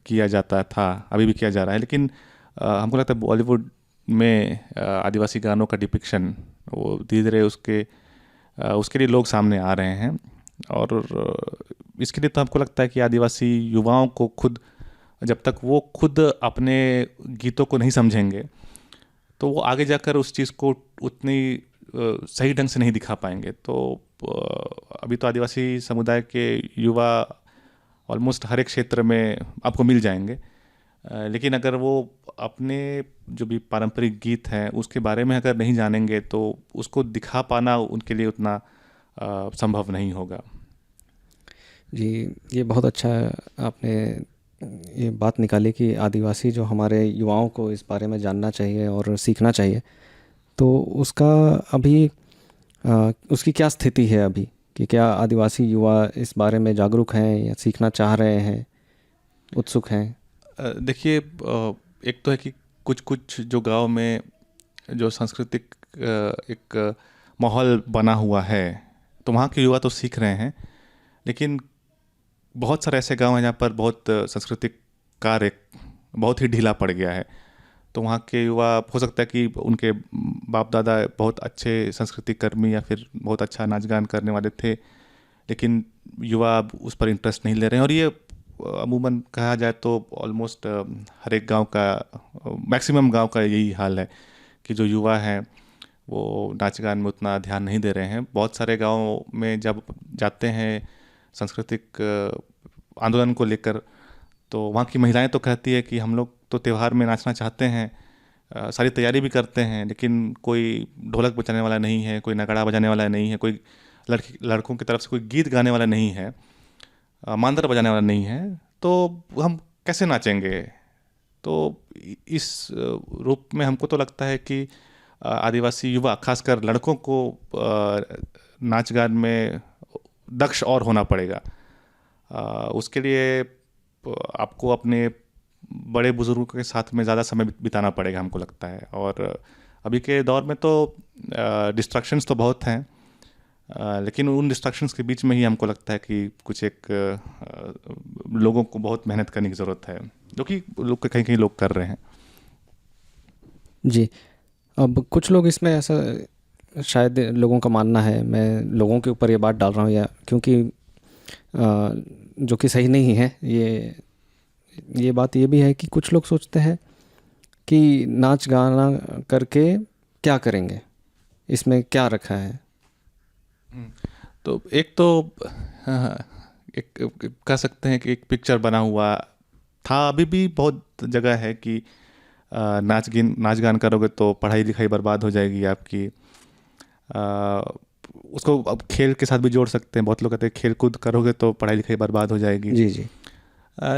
किया जाता था, अभी भी किया जा रहा है। लेकिन हमको लगता है बॉलीवुड में आदिवासी गानों का डिपिक्शन वो धीरे धीरे उसके लिए लोग सामने आ रहे हैं। और इसके लिए तो हमको लगता है कि आदिवासी युवाओं को खुद, जब तक वो खुद अपने गीतों को नहीं समझेंगे तो वो आगे जाकर उस चीज़ को उतनी सही ढंग से नहीं दिखा पाएंगे। तो अभी तो आदिवासी समुदाय के युवा ऑलमोस्ट हर एक क्षेत्र में आपको मिल जाएंगे, लेकिन अगर वो अपने जो भी पारंपरिक गीत हैं उसके बारे में अगर नहीं जानेंगे तो उसको दिखा पाना उनके लिए उतना संभव नहीं होगा। जी, ये बहुत अच्छा आपने ये बात निकाली कि आदिवासी जो हमारे युवाओं को इस बारे में जानना चाहिए और सीखना चाहिए। तो उसका अभी उसकी क्या स्थिति है अभी, कि क्या आदिवासी युवा इस बारे में जागरूक हैं या सीखना चाह रहे हैं, उत्सुक हैं? देखिए, एक तो है कि कुछ कुछ जो गांव में जो सांस्कृतिक एक माहौल बना हुआ है तो वहाँ के युवा तो सीख रहे हैं, लेकिन बहुत सारे ऐसे गांव हैं जहाँ पर बहुत सांस्कृतिक कार्य बहुत ही ढीला पड़ गया है। तो वहाँ के युवा, हो सकता है कि उनके बाप दादा बहुत अच्छे सांस्कृतिक कर्मी या फिर बहुत अच्छा नाच गान करने वाले थे, लेकिन युवा अब उस पर इंटरेस्ट नहीं ले रहे हैं। और ये अमूमन कहा जाए तो ऑलमोस्ट हर एक गांव का, मैक्सिमम गांव का यही हाल है कि जो युवा हैं वो नाच गान में उतना ध्यान नहीं दे रहे हैं। बहुत सारे गाँव में जब जाते हैं सांस्कृतिक आंदोलन को लेकर, तो वहाँ की महिलाएं तो कहती है कि हम लोग तो त्यौहार में नाचना चाहते हैं, सारी तैयारी भी करते हैं, लेकिन कोई ढोलक बजाने वाला नहीं है, कोई नगाड़ा बजाने वाला नहीं है, कोई लड़कों की तरफ से कोई गीत गाने वाला नहीं है, मांदर बजाने वाला नहीं है, तो हम कैसे नाचेंगे। तो इस रूप में हमको तो लगता है कि आदिवासी युवा, खासकर लड़कों को नाच गान में दक्ष और होना पड़ेगा। उसके लिए आपको अपने बड़े बुजुर्गों के साथ में ज़्यादा समय बिताना पड़ेगा, हमको लगता है। और अभी के दौर में तो डिस्ट्रैक्शंस तो बहुत हैं, लेकिन उन डिस्ट्रैक्शंस के बीच में ही हमको लगता है कि कुछ एक लोगों को बहुत मेहनत करने की ज़रूरत है, जो कि लोग कहीं कहीं लोग कर रहे हैं। जी, अब कुछ लोग इसमें ऐसा, शायद लोगों का मानना है, मैं लोगों के ऊपर ये बात डाल रहा हूँ या क्योंकि जो कि सही नहीं है, ये बात ये भी है कि कुछ लोग सोचते हैं कि नाच गाना करके क्या करेंगे, इसमें क्या रखा है। तो एक तो एक कह सकते हैं कि एक पिक्चर बना हुआ था, अभी भी बहुत जगह है कि नाच गान करोगे तो पढ़ाई लिखाई बर्बाद हो जाएगी आपकी। उसको अब खेल के साथ भी जोड़ सकते हैं, बहुत लोग कहते हैं खेल कूद करोगे तो पढ़ाई लिखाई बर्बाद हो जाएगी। जी जी।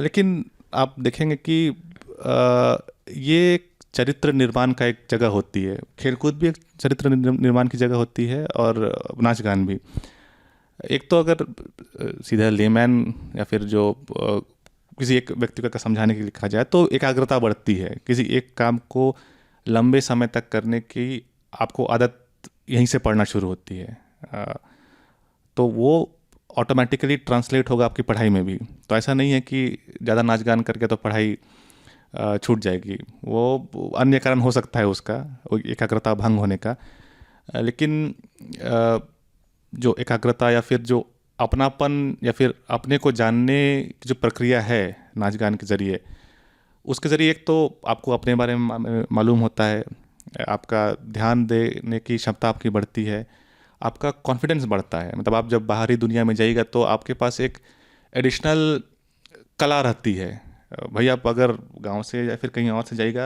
लेकिन आप देखेंगे कि ये एक चरित्र निर्माण का एक जगह होती है, खेल कूद भी एक चरित्र निर्माण की जगह होती है, और नाच गान भी। एक तो अगर सीधा लेमैन या फिर जो किसी एक व्यक्ति को समझाने के लिए लिखा जाए तो एकाग्रता बढ़ती है, किसी एक काम को लंबे समय तक करने की आपको आदत यहीं से पड़ना शुरू होती है। तो वो ऑटोमेटिकली ट्रांसलेट होगा आपकी पढ़ाई में भी। तो ऐसा नहीं है कि ज़्यादा नाच गान करके तो पढ़ाई छूट जाएगी, वो अन्य कारण हो सकता है उसका, वो एकाग्रता भंग होने का। लेकिन जो एकाग्रता या फिर जो अपनापन या फिर अपने को जानने की जो प्रक्रिया है नाच गान के ज़रिए, उसके ज़रिए एक तो आपको अपने बारे में मालूम होता है, आपका ध्यान देने की क्षमता आपकी बढ़ती है, आपका कॉन्फिडेंस बढ़ता है। मतलब आप जब बाहरी दुनिया में जाइएगा तो आपके पास एक एडिशनल कला रहती है। भाई आप अगर गांव से या फिर कहीं और से जाइएगा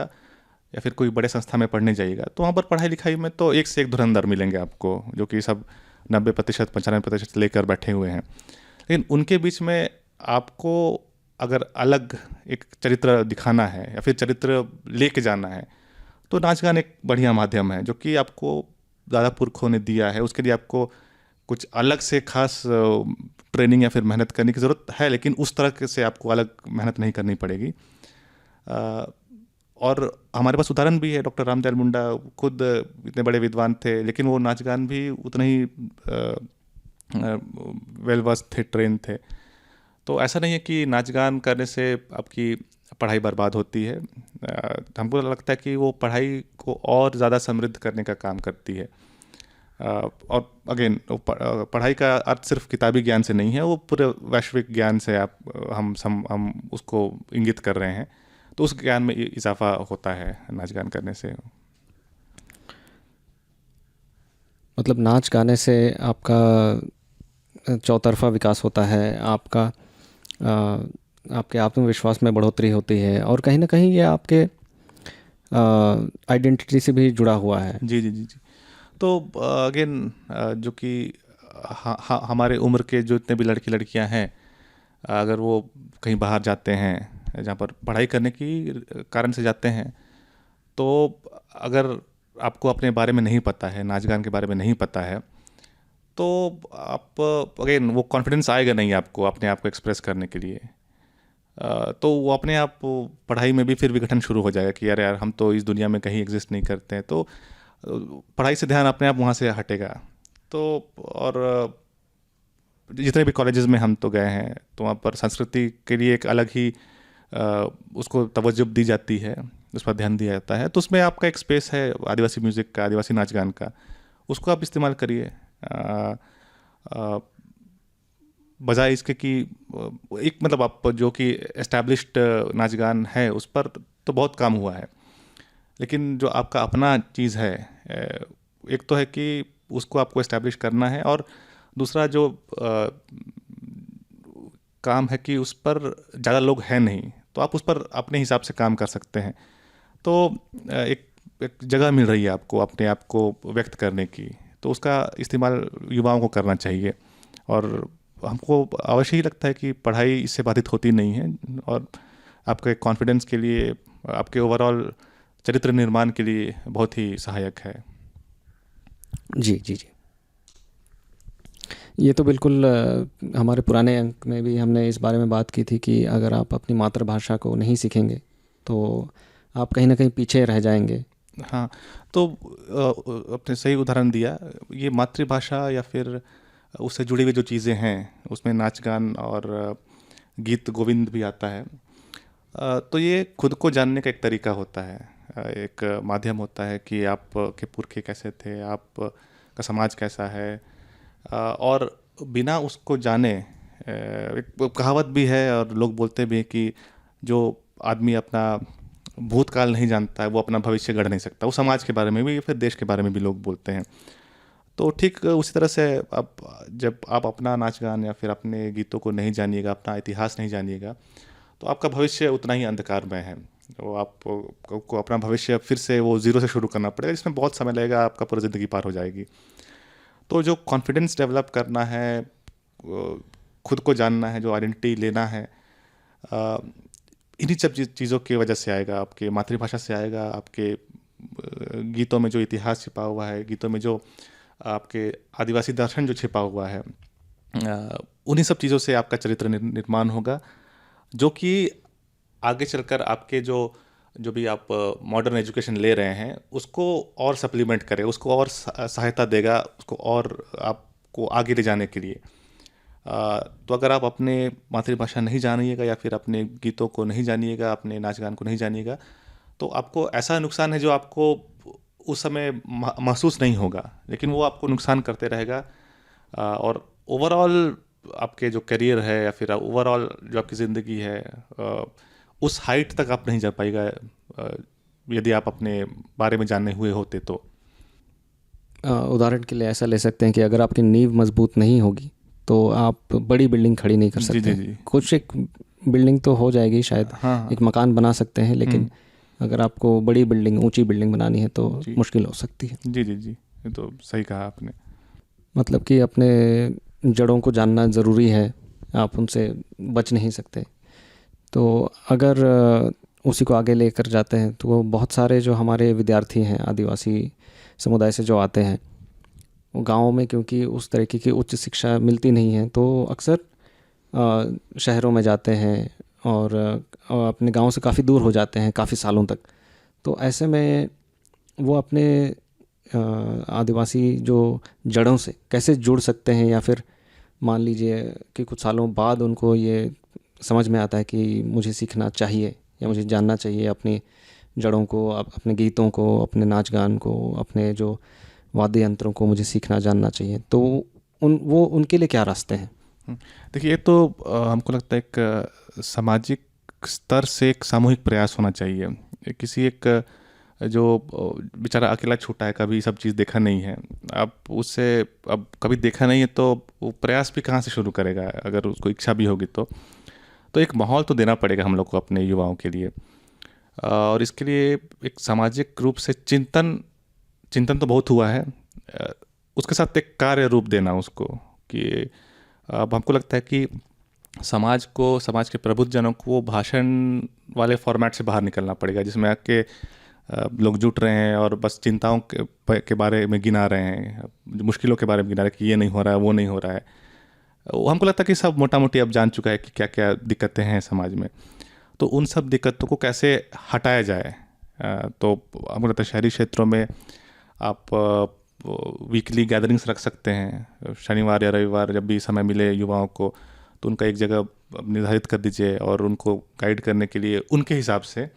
या फिर कोई बड़े संस्था में पढ़ने जाइएगा तो वहाँ पर पढ़ाई लिखाई में तो एक से एक धुरंधर मिलेंगे आपको, जो कि सब 90% 95% लेकर बैठे हुए हैं। लेकिन उनके बीच में आपको अगर अलग एक चरित्र दिखाना है या फिर चरित्र लेके जाना है तो नाच गान एक बढ़िया माध्यम है, जो कि आपको ज़्यादा पुरखों ने दिया है। उसके लिए आपको कुछ अलग से खास ट्रेनिंग या फिर मेहनत करने की ज़रूरत है, लेकिन उस तरह से आपको अलग मेहनत नहीं करनी पड़ेगी। और हमारे पास उदाहरण भी है, डॉक्टर रामदयाल मुंडा खुद इतने बड़े विद्वान थे, लेकिन वो नाच गान भी उतने ही वेल वर्स थे, ट्रेन थे। तो ऐसा नहीं है कि नाच गान करने से आपकी पढ़ाई बर्बाद होती है। हमको लगता है कि वो पढ़ाई को और ज़्यादा समृद्ध करने का काम करती है। और अगेन पढ़ाई का अर्थ सिर्फ किताबी ज्ञान से नहीं है, वो पूरे वैश्विक ज्ञान से हम उसको इंगित कर रहे हैं। तो उस ज्ञान में इजाफा होता है नाच गान करने से। मतलब नाच गाने से आपका चौतरफा विकास होता है, आपका आपके आत्मविश्वास में बढ़ोतरी होती है, और कहीं ना कहीं ये आपके आइडेंटिटी से भी जुड़ा हुआ है। जी जी जी जी। तो अगेन जो कि हमारे उम्र के जो इतने भी लड़के लड़कियां हैं, अगर वो कहीं बाहर जाते हैं जहाँ पर पढ़ाई करने की कारण से जाते हैं, तो अगर आपको अपने बारे में नहीं पता है, नाच गान के बारे में नहीं पता है, तो आप अगेन वो कॉन्फिडेंस आएगा नहीं आपको अपने आप को एक्सप्रेस करने के लिए। तो वो अपने आप पढ़ाई में भी फिर विघटन शुरू हो जाएगा कि यार यार हम तो इस दुनिया में कहीं एग्जिस्ट नहीं करते हैं। तो पढ़ाई से ध्यान अपने आप वहाँ से हटेगा। तो और जितने भी कॉलेजेस में हम तो गए हैं तो वहाँ पर संस्कृति के लिए एक अलग ही उसको तवज्जो दी जाती है, उस पर ध्यान दिया जाता है। तो उसमें आपका एक स्पेस है आदिवासी म्यूज़िक का, आदिवासी नाच गान का, उसको आप इस्तेमाल करिए। बजाय इसके कि एक मतलब आप जो कि एस्टैब्लिश्ड नाच गान है उस पर तो बहुत काम हुआ है, लेकिन जो आपका अपना चीज़ है, एक तो है कि उसको आपको एस्टैब्लिश करना है, और दूसरा जो काम है कि उस पर ज़्यादा लोग हैं नहीं, तो आप उस पर अपने हिसाब से काम कर सकते हैं। तो एक जगह मिल रही है आपको अपने आप को व्यक्त करने की, तो उसका इस्तेमाल युवाओं को करना चाहिए। और हमको अवश्य ही लगता है कि पढ़ाई इससे बाधित होती नहीं है, और आपके कॉन्फिडेंस के लिए, आपके ओवरऑल चरित्र निर्माण के लिए बहुत ही सहायक है। जी जी जी। ये तो बिल्कुल हमारे पुराने अंक में भी हमने इस बारे में बात की थी कि अगर आप अपनी मातृभाषा को नहीं सीखेंगे तो आप कहीं ना कहीं पीछे रह जाएंगे। हाँ, तो आपने सही उदाहरण दिया। ये मातृभाषा या फिर उससे जुड़ी हुई जो चीज़ें हैं, उसमें नाच गान और गीत गोविंद भी आता है। तो ये खुद को जानने का एक तरीका होता है, एक माध्यम होता है कि आप के पुरखे कैसे थे, आप का समाज कैसा है। और बिना उसको जाने, एक कहावत भी है और लोग बोलते भी हैं कि जो आदमी अपना भूतकाल नहीं जानता है वो अपना भविष्य गढ़ नहीं सकता। वो समाज के बारे में भी, फिर देश के बारे में भी लोग बोलते हैं। तो ठीक उसी तरह से अब जब आप अपना नाच गान या फिर अपने गीतों को नहीं जानिएगा, अपना इतिहास नहीं जानिएगा, तो आपका भविष्य उतना ही अंधकारमय है। वो आपको अपना भविष्य फिर से वो ज़ीरो से शुरू करना पड़ेगा, जिसमें बहुत समय लगेगा, आपका पूरी ज़िंदगी पार हो जाएगी। तो जो कॉन्फिडेंस डेवलप करना है, खुद को जानना है, जो आइडेंटिटी लेना है, इन्हीं सब चीज़ों की वजह से आएगा, आपके मातृभाषा से आएगा, आपके गीतों में जो इतिहास छिपा हुआ है, गीतों में जो आपके आदिवासी दर्शन जो छिपा हुआ है, उन्हीं सब चीज़ों से आपका चरित्र निर्माण होगा, जो कि आगे चलकर आपके जो जो भी आप मॉडर्न एजुकेशन ले रहे हैं उसको और सप्लीमेंट करे, उसको और सहायता देगा, उसको और आपको आगे ले जाने के लिए। तो अगर आप अपने मातृभाषा नहीं जानिएगा या फिर अपने गीतों को नहीं जानिएगा, अपने नाच गान को नहीं जानिएगा, तो आपको ऐसा नुकसान है जो आपको उस समय महसूस नहीं होगा, लेकिन वो आपको नुकसान करते रहेगा। और ओवरऑल आपके जो करियर है या फिर ओवरऑल जो आपकी ज़िंदगी है, उस हाइट तक आप नहीं जा पाएगा यदि आप अपने बारे में जानने हुए होते तो। उदाहरण के लिए ऐसा ले सकते हैं कि अगर आपकी नींव मजबूत नहीं होगी तो आप बड़ी बिल्डिंग खड़ी नहीं कर जी सकते। जी जी। कुछ एक बिल्डिंग तो हो जाएगी शायद, हाँ एक मकान बना सकते हैं, लेकिन अगर आपको बड़ी बिल्डिंग, ऊंची बिल्डिंग बनानी है तो जी मुश्किल हो सकती है। जी जी जी, ये तो सही कहा आपने। मतलब कि अपने जड़ों को जानना ज़रूरी है, आप उनसे बच नहीं सकते। तो अगर उसी को आगे लेकर जाते हैं तो वो बहुत सारे जो हमारे विद्यार्थी हैं आदिवासी समुदाय से जो आते हैं, वो गाँव में क्योंकि उस तरीके की उच्च शिक्षा मिलती नहीं है तो अक्सर शहरों में जाते हैं और अपने गांव से काफ़ी दूर हो जाते हैं काफ़ी सालों तक। तो ऐसे में वो अपने आदिवासी जो जड़ों से कैसे जुड़ सकते हैं, या फिर मान लीजिए कि कुछ सालों बाद उनको ये समझ में आता है कि मुझे सीखना चाहिए या मुझे जानना चाहिए अपनी जड़ों को, अपने गीतों को, अपने नाच गान को, अपने जो वाद्य यंत्रों को मुझे सीखना जानना चाहिए, तो वो उनके लिए क्या रास्ते हैं? देखिए, ये तो हमको लगता है एक सामाजिक स्तर से एक सामूहिक प्रयास होना चाहिए। किसी एक जो बेचारा अकेला छूटा है, कभी सब चीज़ देखा नहीं है, अब उससे अब कभी देखा नहीं है तो वो प्रयास भी कहाँ से शुरू करेगा, अगर उसको इच्छा भी होगी तो एक माहौल तो देना पड़ेगा हम लोग को अपने युवाओं के लिए। और इसके लिए एक सामाजिक रूप से चिंतन चिंतन तो बहुत हुआ है, उसके साथ एक कार्य रूप देना उसको, कि अब हमको लगता है कि समाज के प्रबुद्ध जनों को वो भाषण वाले फॉर्मेट से बाहर निकलना पड़ेगा, जिसमें आके लोग जुट रहे हैं और बस चिंताओं के बारे में गिना रहे हैं, मुश्किलों के बारे में गिना रहे हैं कि ये नहीं हो रहा है, वो नहीं हो रहा है। हमको लगता है कि सब मोटा मोटी अब जान चुका है कि क्या क्या दिक्कतें हैं समाज में, तो उन सब दिक्कतों को कैसे हटाया जाए। तो हमको लगता है शहरी क्षेत्रों में आप वीकली गैदरिंग्स रख सकते हैं, शनिवार या रविवार जब भी समय मिले युवाओं को, तो उनका एक जगह निर्धारित कर दीजिए और उनको गाइड करने के लिए, उनके हिसाब से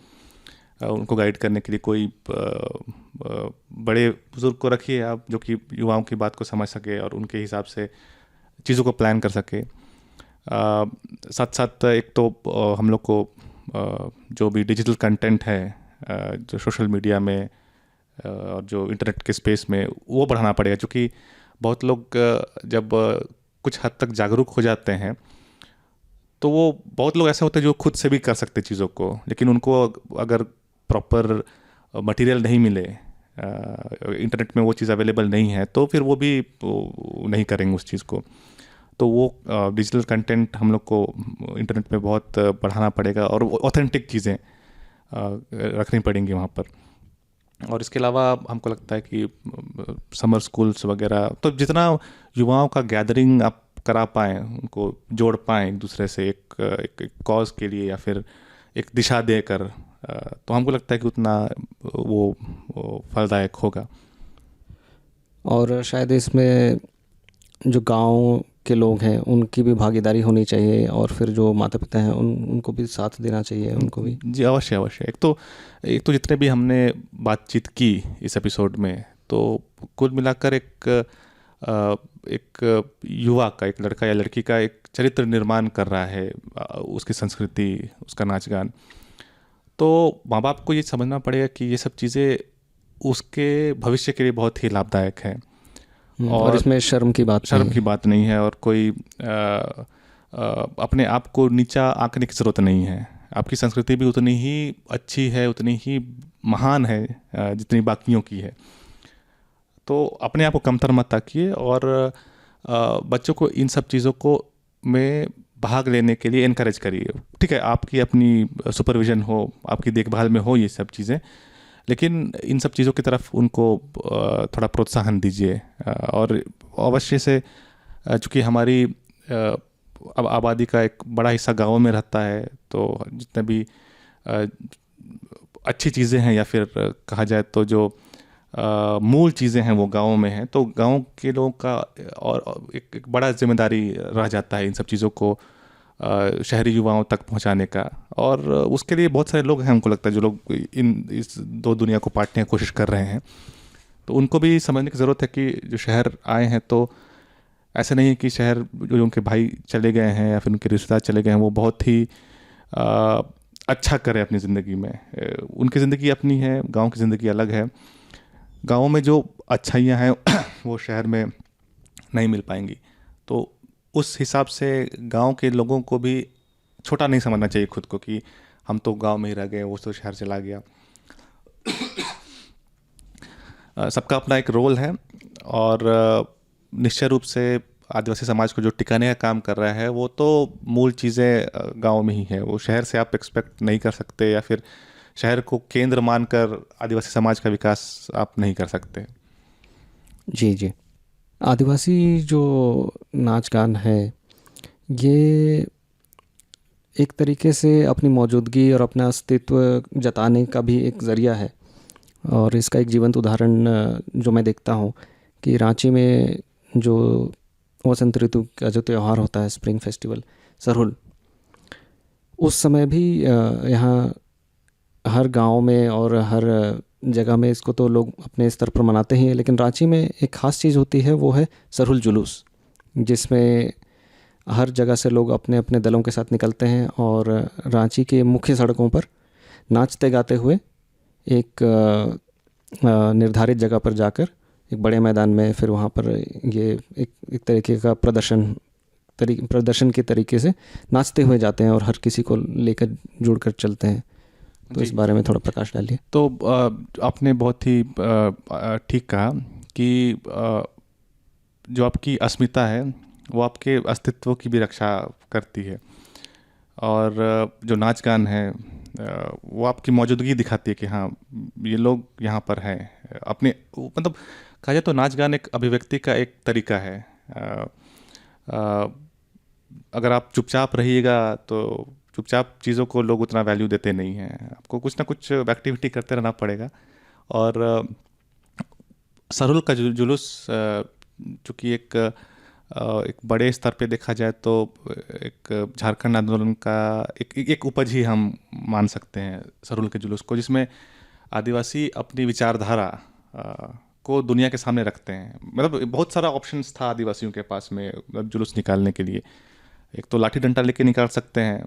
उनको गाइड करने के लिए कोई बड़े बुजुर्ग को रखिए आप, जो कि युवाओं की बात को समझ सके और उनके हिसाब से चीज़ों को प्लान कर सके। साथ साथ एक तो हम लोग को जो भी डिजिटल कंटेंट है, जो सोशल मीडिया में और जो इंटरनेट के स्पेस में, वो बढ़ाना पड़ेगा, क्योंकि बहुत लोग जब कुछ हद तक जागरूक हो जाते हैं तो वो बहुत लोग ऐसे होते हैं जो खुद से भी कर सकते चीज़ों को, लेकिन उनको अगर प्रॉपर मटेरियल नहीं मिले, इंटरनेट में वो चीज़ अवेलेबल नहीं है, तो फिर वो भी नहीं करेंगे उस चीज़ को। तो वो डिजिटल कंटेंट हम लोग को इंटरनेट में बहुत बढ़ाना पड़ेगा और ऑथेंटिक चीज़ें रखनी पड़ेंगी वहाँ पर। और इसके अलावा हमको लगता है कि समर स्कूल्स वगैरह, तो जितना युवाओं का गैदरिंग आप करा पाएँ, उनको जोड़ पाएँ एक दूसरे से एक कॉज के लिए या फिर एक दिशा देकर, तो हमको लगता है कि उतना वो फलदायक होगा। और शायद इसमें जो गांव के लोग हैं उनकी भी भागीदारी होनी चाहिए, और फिर जो माता पिता हैं उनको भी साथ देना चाहिए, उनको भी। जी अवश्य अवश्य। एक तो जितने भी हमने बातचीत की इस एपिसोड में, तो कुल मिलाकर एक युवा का, एक लड़का या लड़की का एक चरित्र निर्माण कर रहा है, उसकी संस्कृति, उसका नाच गान। तो माँ बाप को ये समझना पड़ेगा कि ये सब चीज़ें उसके भविष्य के लिए बहुत ही लाभदायक है, और इसमें शर्म की बात नहीं है, और कोई अपने आप को नीचा आंकने की ज़रूरत नहीं है। आपकी संस्कृति भी उतनी ही अच्छी है, उतनी ही महान है जितनी बाकियों की है। तो अपने आप को कमतर मत ताकिए और बच्चों को इन सब चीज़ों को में भाग लेने के लिए इनकरेज करिए। ठीक है, आपकी अपनी सुपरविज़न हो, आपकी देखभाल में हो ये सब चीज़ें, लेकिन इन सब चीज़ों की तरफ उनको थोड़ा प्रोत्साहन दीजिए। और अवश्य से, चूँकि हमारी अब आबादी का एक बड़ा हिस्सा गाँव में रहता है, तो जितने भी अच्छी चीज़ें हैं या फिर कहा जाए तो जो मूल चीज़ें हैं वो गाँव में हैं, तो गाँव के लोगों का और एक बड़ा जिम्मेदारी रह जाता है इन सब चीज़ों को शहरी युवाओं तक पहुंचाने का। और उसके लिए बहुत सारे लोग हैं, हमको लगता है, जो लोग इस दो दुनिया को बांटने की कोशिश कर रहे हैं। तो उनको भी समझने की ज़रूरत है कि जो शहर आए हैं तो ऐसे नहीं है कि शहर जो उनके भाई चले गए हैं या फिर उनके रिश्तेदार चले गए हैं वो बहुत ही अ, अच्छा करें अपनी ज़िंदगी में। उनकी ज़िंदगी अपनी है, गांव की ज़िंदगी अलग है। गांव में जो अच्छाइयाँ हैं वो शहर में नहीं मिल पाएंगी। तो उस हिसाब से गांव के लोगों को भी छोटा नहीं समझना चाहिए खुद को कि हम तो गांव में ही रह गए, वो तो शहर चला गया। सबका अपना एक रोल है और निश्चय रूप से आदिवासी समाज को जो टिकाने का काम कर रहा है वो तो मूल चीज़ें गांव में ही है। वो शहर से आप एक्सपेक्ट नहीं कर सकते या फिर शहर को केंद्र मानकर आदिवासी समाज का विकास आप नहीं कर सकते। जी, जी। आदिवासी जो नाच गान है, ये एक तरीके से अपनी मौजूदगी और अपना अस्तित्व जताने का भी एक ज़रिया है। और इसका एक जीवंत उदाहरण जो मैं देखता हूँ कि रांची में जो वसंत ऋतु का जो त्यौहार होता है, स्प्रिंग फेस्टिवल, सरहुल, उस समय भी यहाँ हर गांव में और हर जगह में इसको तो लोग अपने स्तर पर मनाते ही हैं, लेकिन रांची में एक ख़ास चीज़ होती है, वो है सरहुल जुलूस, जिसमें हर जगह से लोग अपने अपने दलों के साथ निकलते हैं और रांची के मुख्य सड़कों पर नाचते गाते हुए एक निर्धारित जगह पर जाकर एक बड़े मैदान में फिर वहाँ पर ये एक तरीके का प्रदर्शन के तरीके से नाचते हुए जाते हैं और हर किसी को लेकर जुड़कर चलते हैं। तो इस बारे में थोड़ा प्रकाश डालिए। तो आपने बहुत ही ठीक कहा कि जो आपकी अस्मिता है वो आपके अस्तित्व की भी रक्षा करती है। और जो नाच गान है वो आपकी मौजूदगी दिखाती है कि हाँ ये लोग यहाँ पर हैं। अपने मतलब कहा जाए तो नाच गान एक अभिव्यक्ति का एक तरीका है। अगर आप चुपचाप रहिएगा तो चुपचाप चीज़ों को लोग उतना वैल्यू देते नहीं हैं, आपको कुछ ना कुछ एक्टिविटी करते रहना पड़ेगा। और सरहुल का जुलूस चूँकि एक बड़े स्तर पे देखा जाए तो एक झारखंड आंदोलन का एक उपज ही हम मान सकते हैं सरहुल के जुलूस को, जिसमें आदिवासी अपनी विचारधारा को दुनिया के सामने रखते हैं। मतलब बहुत सारा ऑप्शंस था आदिवासियों के पास में जुलूस निकालने के लिए। एक तो लाठी डंडा लेके निकाल सकते हैं,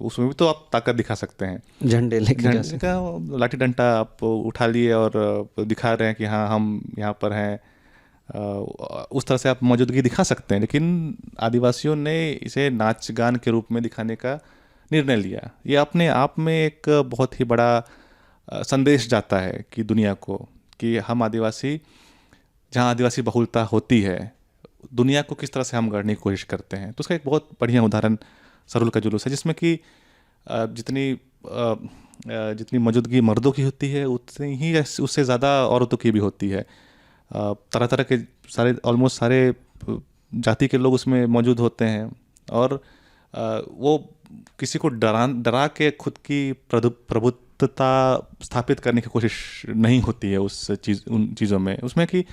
उसमें भी तो आप ताकत दिखा सकते हैं, झंडे लेके जा झंडे सकते का लाठी डंडा आप उठा लिए और दिखा रहे हैं कि हाँ हम यहाँ पर हैं। उस तरह से आप मौजूदगी दिखा सकते हैं। लेकिन आदिवासियों ने इसे नाच गान के रूप में दिखाने का निर्णय लिया। ये अपने आप में एक बहुत ही बड़ा संदेश जाता है कि दुनिया को कि हम आदिवासी, जहाँ आदिवासी बहुलता होती है, दुनिया को किस तरह से हम गढ़ने की कोशिश करते हैं। तो उसका एक बहुत बढ़िया उदाहरण सरहुल का जुलूस है, जिसमें कि जितनी मौजूदगी मर्दों की होती है उतनी ही उससे ज़्यादा औरतों की भी होती है। तरह तरह के ऑलमोस्ट सारे जाति के लोग उसमें मौजूद होते हैं। और वो किसी को डरा के खुद की प्रभुत्वता स्थापित करने की कोशिश नहीं होती है उन चीज़ों में। उसमें कि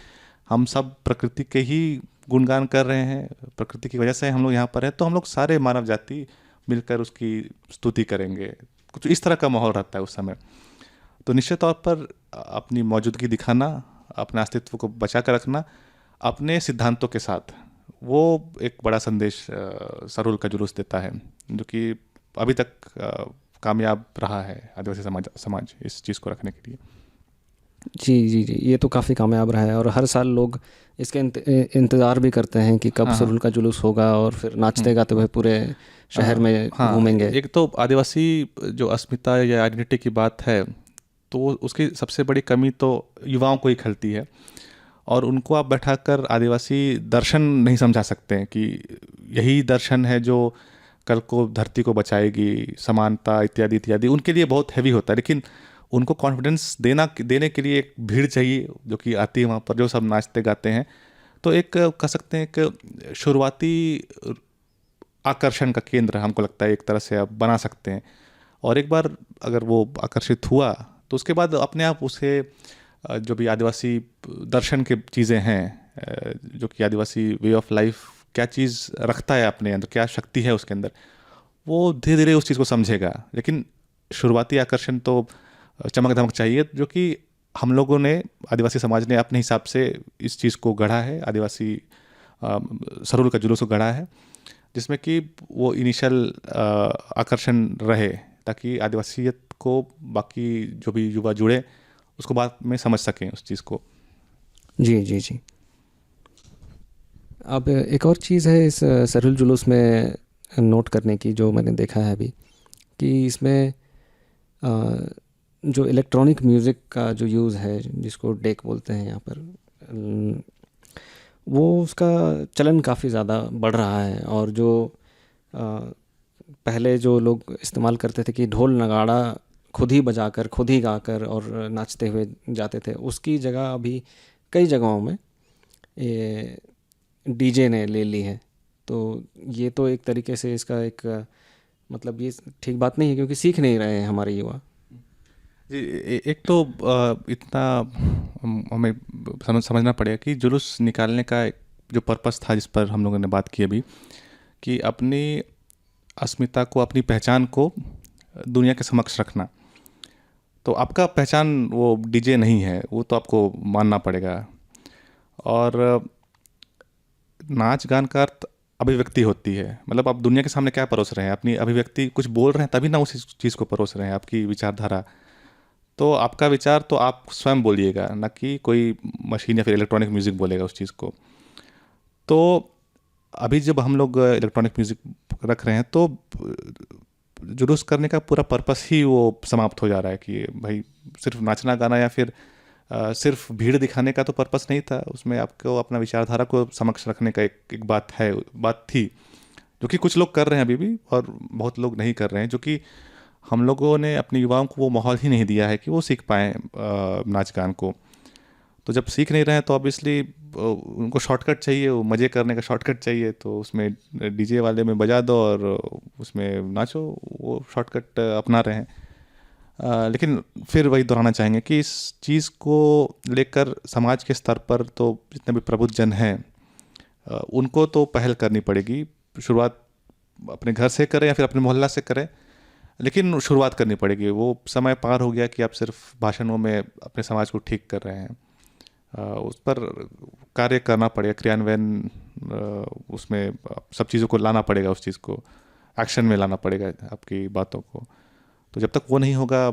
हम सब प्रकृति के ही गुणगान कर रहे हैं, प्रकृति की वजह से हम लोग यहाँ पर हैं, तो हम लोग सारे मानव जाति मिलकर उसकी स्तुति करेंगे। कुछ इस तरह का माहौल रहता है उस समय। तो निश्चित तौर पर अपनी मौजूदगी दिखाना, अपने अस्तित्व को बचा कर रखना अपने सिद्धांतों के साथ, वो एक बड़ा संदेश सरहुल का जुलूस देता है, जो कि अभी तक कामयाब रहा है आदिवासी समाज इस चीज़ को रखने के लिए। जी, जी, जी। ये तो काफ़ी कामयाब रहा है और हर साल लोग इसके इंतज़ार भी करते हैं कि कब सरहुल का जुलूस होगा और फिर नाचते गाते हुए पूरे शहर में घूमेंगे। एक तो आदिवासी जो अस्मिता या आइडेंटिटी की बात है, तो उसकी सबसे बड़ी कमी तो युवाओं को ही खलती है। और उनको आप बैठाकर आदिवासी दर्शन नहीं समझा सकते हैं कि यही दर्शन है जो कल को धरती को बचाएगी, समानता इत्यादि इत्यादि। उनके लिए बहुत हैवी होता है। लेकिन उनको कॉन्फिडेंस देने के लिए एक भीड़ चाहिए जो कि आती है वहाँ पर, जो सब नाचते गाते हैं। तो एक कह सकते हैं एक शुरुआती आकर्षण का केंद्र हमको लगता है एक तरह से आप बना सकते हैं। और एक बार अगर वो आकर्षित हुआ तो उसके बाद अपने आप उसे जो भी आदिवासी दर्शन के चीज़ें हैं, जो कि आदिवासी वे ऑफ लाइफ क्या चीज़ रखता है अपने अंदर, क्या शक्ति है उसके अंदर, वो धीरे धीरे उस चीज़ को समझेगा। लेकिन शुरुआती आकर्षण तो चमक धमक चाहिए, जो कि हम लोगों ने, आदिवासी समाज ने अपने हिसाब से इस चीज़ को गढ़ा है, आदिवासी सरूल का जुलूस को गढ़ा है, जिसमें कि वो इनिशियल आकर्षण रहे, ताकि आदिवासियत को बाकी जो भी युवा जुड़े उसको बाद में समझ सकें उस चीज़ को। जी जी जी। अब एक और चीज़ है इस सरहुल जुलूस में नोट करने की, जो मैंने देखा है अभी, कि इसमें जो इलेक्ट्रॉनिक म्यूज़िक का जो यूज़ है, जिसको डेक बोलते हैं यहाँ पर, वो उसका चलन काफ़ी ज़्यादा बढ़ रहा है। और जो पहले जो लोग इस्तेमाल करते थे कि ढोल नगाड़ा खुद ही बजाकर खुद ही गाकर और नाचते हुए जाते थे, उसकी जगह अभी कई जगहों में ये डीजे ने ले ली है। तो ये तो एक तरीके से इसका एक मतलब ये ठीक बात नहीं है, क्योंकि सीख नहीं रहे हैं हमारे युवा। जी, एक तो इतना हमें समझना पड़ेगा कि जुलूस निकालने का जो पर्पस था, जिस पर हम लोगों ने बात की अभी, कि अपनी अस्मिता को, अपनी पहचान को दुनिया के समक्ष रखना। तो आपका पहचान वो डीजे नहीं है, वो तो आपको मानना पड़ेगा। और नाच गान का अर्थ अभिव्यक्ति होती है। मतलब आप दुनिया के सामने क्या परोस रहे हैं, अपनी अभिव्यक्ति कुछ बोल रहे हैं तभी ना उस चीज़ को परोस रहे हैं, आपकी विचारधारा। तो आपका विचार तो आप स्वयं बोलिएगा, ना कि कोई मशीन या फिर इलेक्ट्रॉनिक म्यूज़िक बोलेगा उस चीज़ को। तो अभी जब हम लोग इलेक्ट्रॉनिक म्यूज़िक रख रहे हैं तो जुलूस करने का पूरा पर्पस ही वो समाप्त हो जा रहा है, कि भाई सिर्फ नाचना गाना या फिर सिर्फ भीड़ दिखाने का तो पर्पस नहीं था उसमें। आपको अपना विचारधारा को समक्ष रखने का एक बात थी, जो कि कुछ लोग कर रहे हैं अभी भी और बहुत लोग नहीं कर रहे हैं, जो कि हम लोगों ने अपने युवाओं को वो माहौल ही नहीं दिया है कि वो सीख पाएँ नाच गान को। तो जब सीख नहीं रहे हैं तो ऑब्वियसली उनको शॉर्टकट चाहिए, वो मज़े करने का शॉर्टकट चाहिए, तो उसमें डीजे वाले में बजा दो और उसमें नाचो, वो शॉर्टकट अपना रहे हैं। लेकिन फिर वही दोहराना चाहेंगे कि इस चीज़ को लेकर समाज के स्तर पर तो जितने भी प्रबुद्ध जन हैं, उनको तो पहल करनी पड़ेगी। शुरुआत अपने घर से करें या फिर अपने मोहल्ला से करें, लेकिन शुरुआत करनी पड़ेगी। वो समय पार हो गया कि आप सिर्फ भाषणों में अपने समाज को ठीक कर रहे हैं। उस पर कार्य करना पड़ेगा, क्रियान्वयन, उसमें सब चीज़ों को लाना पड़ेगा, उस चीज़ को एक्शन में लाना पड़ेगा, आपकी बातों को। तो जब तक वो नहीं होगा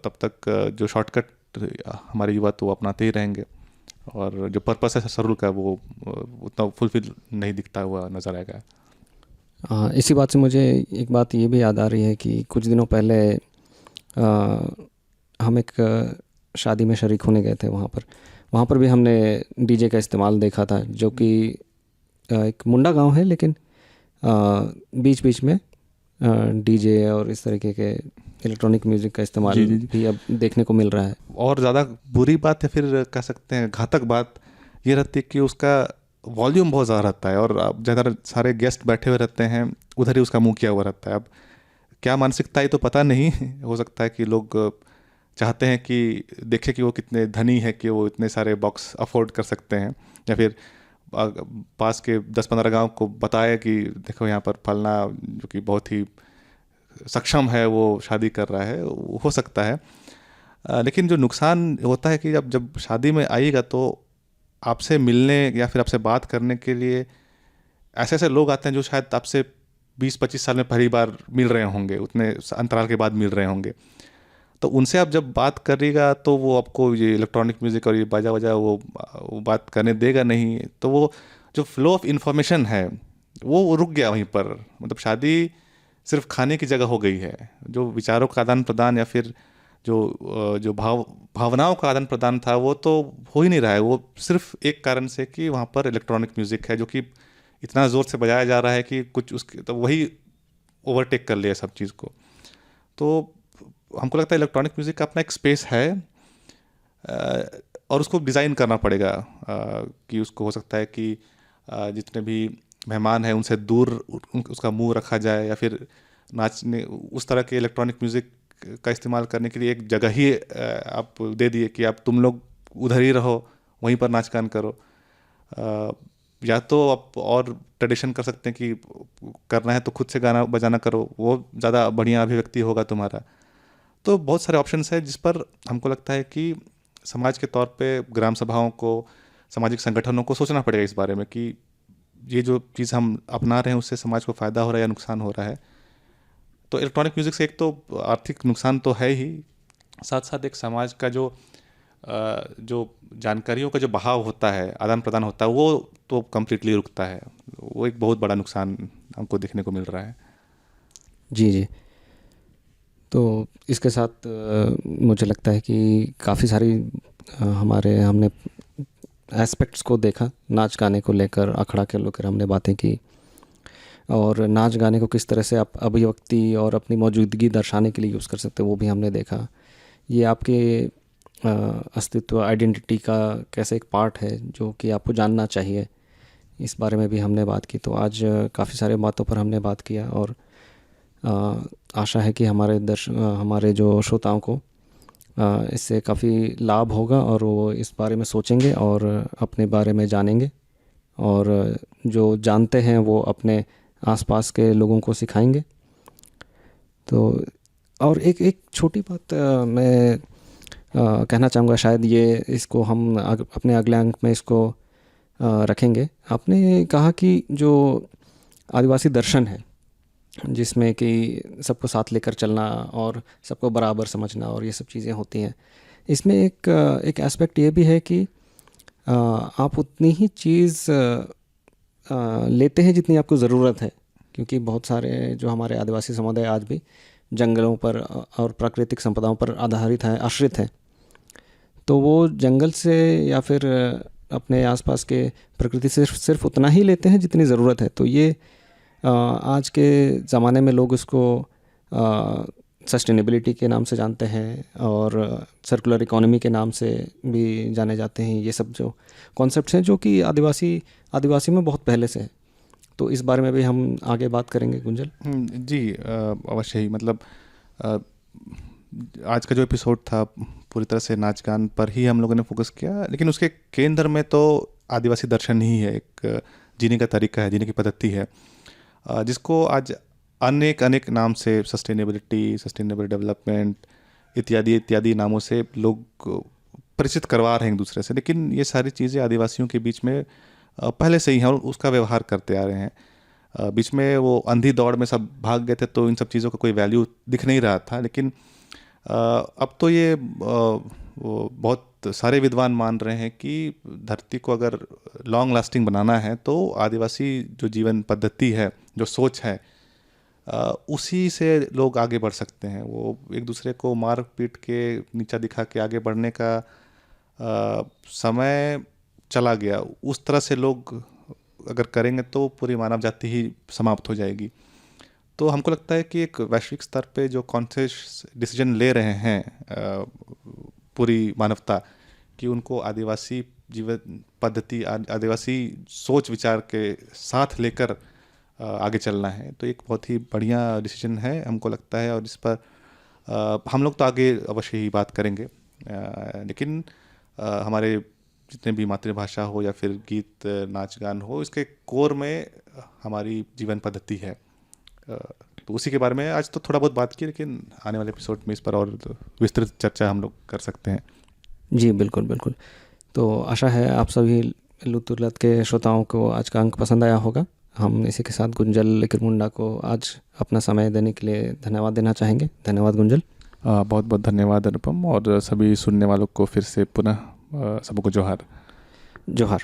तब तक जो शॉर्टकट हमारे युवा तो अपनाते ही रहेंगे, और जो पर्पस है सरूल का वो उतना फुलफिल नहीं दिखता हुआ नज़र आएगा। इसी बात से मुझे एक बात ये भी याद आ रही है कि कुछ दिनों पहले हम एक शादी में शरीक होने गए थे। वहाँ पर भी हमने डीजे का इस्तेमाल देखा था, जो कि एक मुंडा गांव है, लेकिन बीच बीच में डीजे और इस तरीके के इलेक्ट्रॉनिक म्यूज़िक का इस्तेमाल भी अब देखने को मिल रहा है। और ज़्यादा बुरी बात या फिर कह सकते हैं घातक बात ये रहती है कि उसका वॉल्यूम बहुत ज़्यादा रहता है, और अब ज़्यादा सारे गेस्ट बैठे हुए रहते हैं, उधर ही उसका मुंह किया हुआ रहता है। अब क्या मानसिकता है तो पता नहीं, हो सकता है कि लोग चाहते हैं कि देखें कि वो कितने धनी है कि वो इतने सारे बॉक्स अफोर्ड कर सकते हैं, या फिर पास के 10-15 गांव को बताए कि देखो यहाँ पर फलना जो कि बहुत ही सक्षम है वो शादी कर रहा है, हो सकता है। लेकिन जो नुकसान होता है कि जब शादी में आइएगा तो आपसे मिलने या फिर आपसे बात करने के लिए ऐसे ऐसे लोग आते हैं जो शायद आपसे 20-25 साल में पहली बार मिल रहे होंगे, उतने अंतराल के बाद मिल रहे होंगे। तो उनसे आप जब बात करिएगा तो वो आपको ये इलेक्ट्रॉनिक म्यूज़िक और ये बाजा वजा वो बात करने देगा नहीं। तो वो जो फ्लो ऑफ इंफॉर्मेशन है वो रुक गया वहीं पर। मतलब शादी सिर्फ खाने की जगह हो गई है। जो विचारों का आदान प्रदान या फिर जो भावनाओं का आदान प्रदान था वो तो हो ही नहीं रहा है। वो सिर्फ एक कारण से कि वहाँ पर इलेक्ट्रॉनिक म्यूज़िक है जो कि इतना ज़ोर से बजाया जा रहा है कि कुछ उसके तो वही ओवरटेक कर लिया सब चीज़ को। तो हमको लगता है इलेक्ट्रॉनिक म्यूज़िक का अपना एक स्पेस है, और उसको डिज़ाइन करना पड़ेगा कि उसको हो सकता है कि जितने भी मेहमान हैं उनसे दूर उसका मुंह रखा जाए, या फिर नाचने, उस तरह के इलेक्ट्रॉनिक म्यूज़िक का इस्तेमाल करने के लिए एक जगह ही आप दे दिए कि आप तुम लोग उधर ही रहो, वहीं पर नाच गान करो। या तो आप और ट्रेडिशन कर सकते हैं कि करना है तो खुद से गाना बजाना करो, वो ज़्यादा बढ़िया अभिव्यक्ति होगा तुम्हारा। तो बहुत सारे ऑप्शंस हैं जिस पर हमको लगता है कि समाज के तौर पे ग्राम सभाओं को, सामाजिक संगठनों को सोचना पड़ेगा इस बारे में कि ये जो चीज़ हम अपना रहे हैं उससे समाज को फ़ायदा हो रहा है या नुकसान हो रहा है। तो इलेक्ट्रॉनिक म्यूज़िक से एक तो आर्थिक नुकसान तो है ही, साथ साथ एक समाज का जो जानकारियों का जो बहाव होता है, आदान प्रदान होता है, वो तो कम्प्लीटली रुकता है। वो एक बहुत बड़ा नुकसान हमको देखने को मिल रहा है। जी जी। तो इसके साथ मुझे लगता है कि काफ़ी सारी हमने एस्पेक्ट्स को देखा, नाच गाने को लेकर, अखड़ा के लेकर हमने बातें की, और नाच गाने को किस तरह से आप अभिव्यक्ति और अपनी मौजूदगी दर्शाने के लिए यूज़ कर सकते हैं वो भी हमने देखा। ये आपके अस्तित्व, आइडेंटिटी का कैसे एक पार्ट है जो कि आपको जानना चाहिए, इस बारे में भी हमने बात की। तो आज काफ़ी सारे बातों पर हमने बात किया, और आशा है कि हमारे जो श्रोताओं को इससे काफ़ी लाभ होगा और वो इस बारे में सोचेंगे और अपने बारे में जानेंगे, और जो जानते हैं वो अपने आसपास के लोगों को सिखाएंगे। तो और एक छोटी बात मैं कहना चाहूँगा, शायद ये इसको हम अपने अगले अंक में इसको रखेंगे। आपने कहा कि जो आदिवासी दर्शन है, जिसमें कि सबको साथ लेकर चलना और सबको बराबर समझना और ये सब चीज़ें होती हैं, इसमें एक एस्पेक्ट ये भी है कि आप उतनी ही चीज़ लेते हैं जितनी आपको ज़रूरत है, क्योंकि बहुत सारे जो हमारे आदिवासी समुदाय आज भी जंगलों पर और प्राकृतिक संपदाओं पर आधारित है, आश्रित है। तो वो जंगल से या फिर अपने आसपास के प्रकृति से सिर्फ उतना ही लेते हैं जितनी ज़रूरत है। तो ये आज के ज़माने में लोग इसको सस्टेनेबिलिटी के नाम से जानते हैं और सर्कुलर इकोनॉमी के नाम से भी जाने जाते हैं। ये सब जो कॉन्सेप्ट्स हैं जो कि आदिवासी में बहुत पहले से है, तो इस बारे में भी हम आगे बात करेंगे गुंजल। जी, अवश्य ही। मतलब आज का जो एपिसोड था पूरी तरह से नाच गान पर ही हम लोगों ने फोकस किया, लेकिन उसके केंद्र में तो आदिवासी दर्शन ही है, एक जीने का तरीका है, जीने की पद्धति है, जिसको आज अनेक नाम से, सस्टेनेबिलिटी, सस्टेनेबल डेवलपमेंट इत्यादि इत्यादि नामों से लोग परिचित करवा रहे हैं एक दूसरे से। लेकिन ये सारी चीज़ें आदिवासियों के बीच में पहले से ही हैं और उसका व्यवहार करते आ रहे हैं। बीच में वो अंधी दौड़ में सब भाग गए थे तो इन सब चीज़ों का कोई वैल्यू दिख नहीं रहा था, लेकिन अब तो ये वो बहुत सारे विद्वान मान रहे हैं कि धरती को अगर लॉन्ग लास्टिंग बनाना है तो आदिवासी जो जीवन पद्धति है, जो सोच है, उसी से लोग आगे बढ़ सकते हैं। वो एक दूसरे को मार पीट के, नीचा दिखा के आगे बढ़ने का समय चला गया। उस तरह से लोग अगर करेंगे तो पूरी मानव जाति ही समाप्त हो जाएगी। तो हमको लगता है कि एक वैश्विक स्तर पे जो कॉन्शियस डिसीजन ले रहे हैं पूरी मानवता, कि उनको आदिवासी जीवन पद्धति, आदिवासी सोच विचार के साथ लेकर आगे चलना है, तो एक बहुत ही बढ़िया डिसीजन है हमको लगता है। और इस पर हम लोग तो आगे अवश्य ही बात करेंगे, लेकिन हमारे जितने भी मातृभाषा हो या फिर गीत नाच गान हो, इसके कोर में हमारी जीवन पद्धति है। तो उसी के बारे में आज तो थोड़ा बहुत बात की, लेकिन आने वाले एपिसोड में इस पर और विस्तृत चर्चा हम लोग कर सकते हैं। जी बिल्कुल बिल्कुल। तो आशा है आप सभी लुतुरलत के श्रोताओं को आज का अंक पसंद आया होगा। हम इसी के साथ गुंजल किरमुंडा को आज अपना समय देने के लिए धन्यवाद देना चाहेंगे। धन्यवाद गुंजल। बहुत बहुत धन्यवाद अनुपम, और सभी सुनने वालों को फिर से पुनः सबको जोहार। जोहार।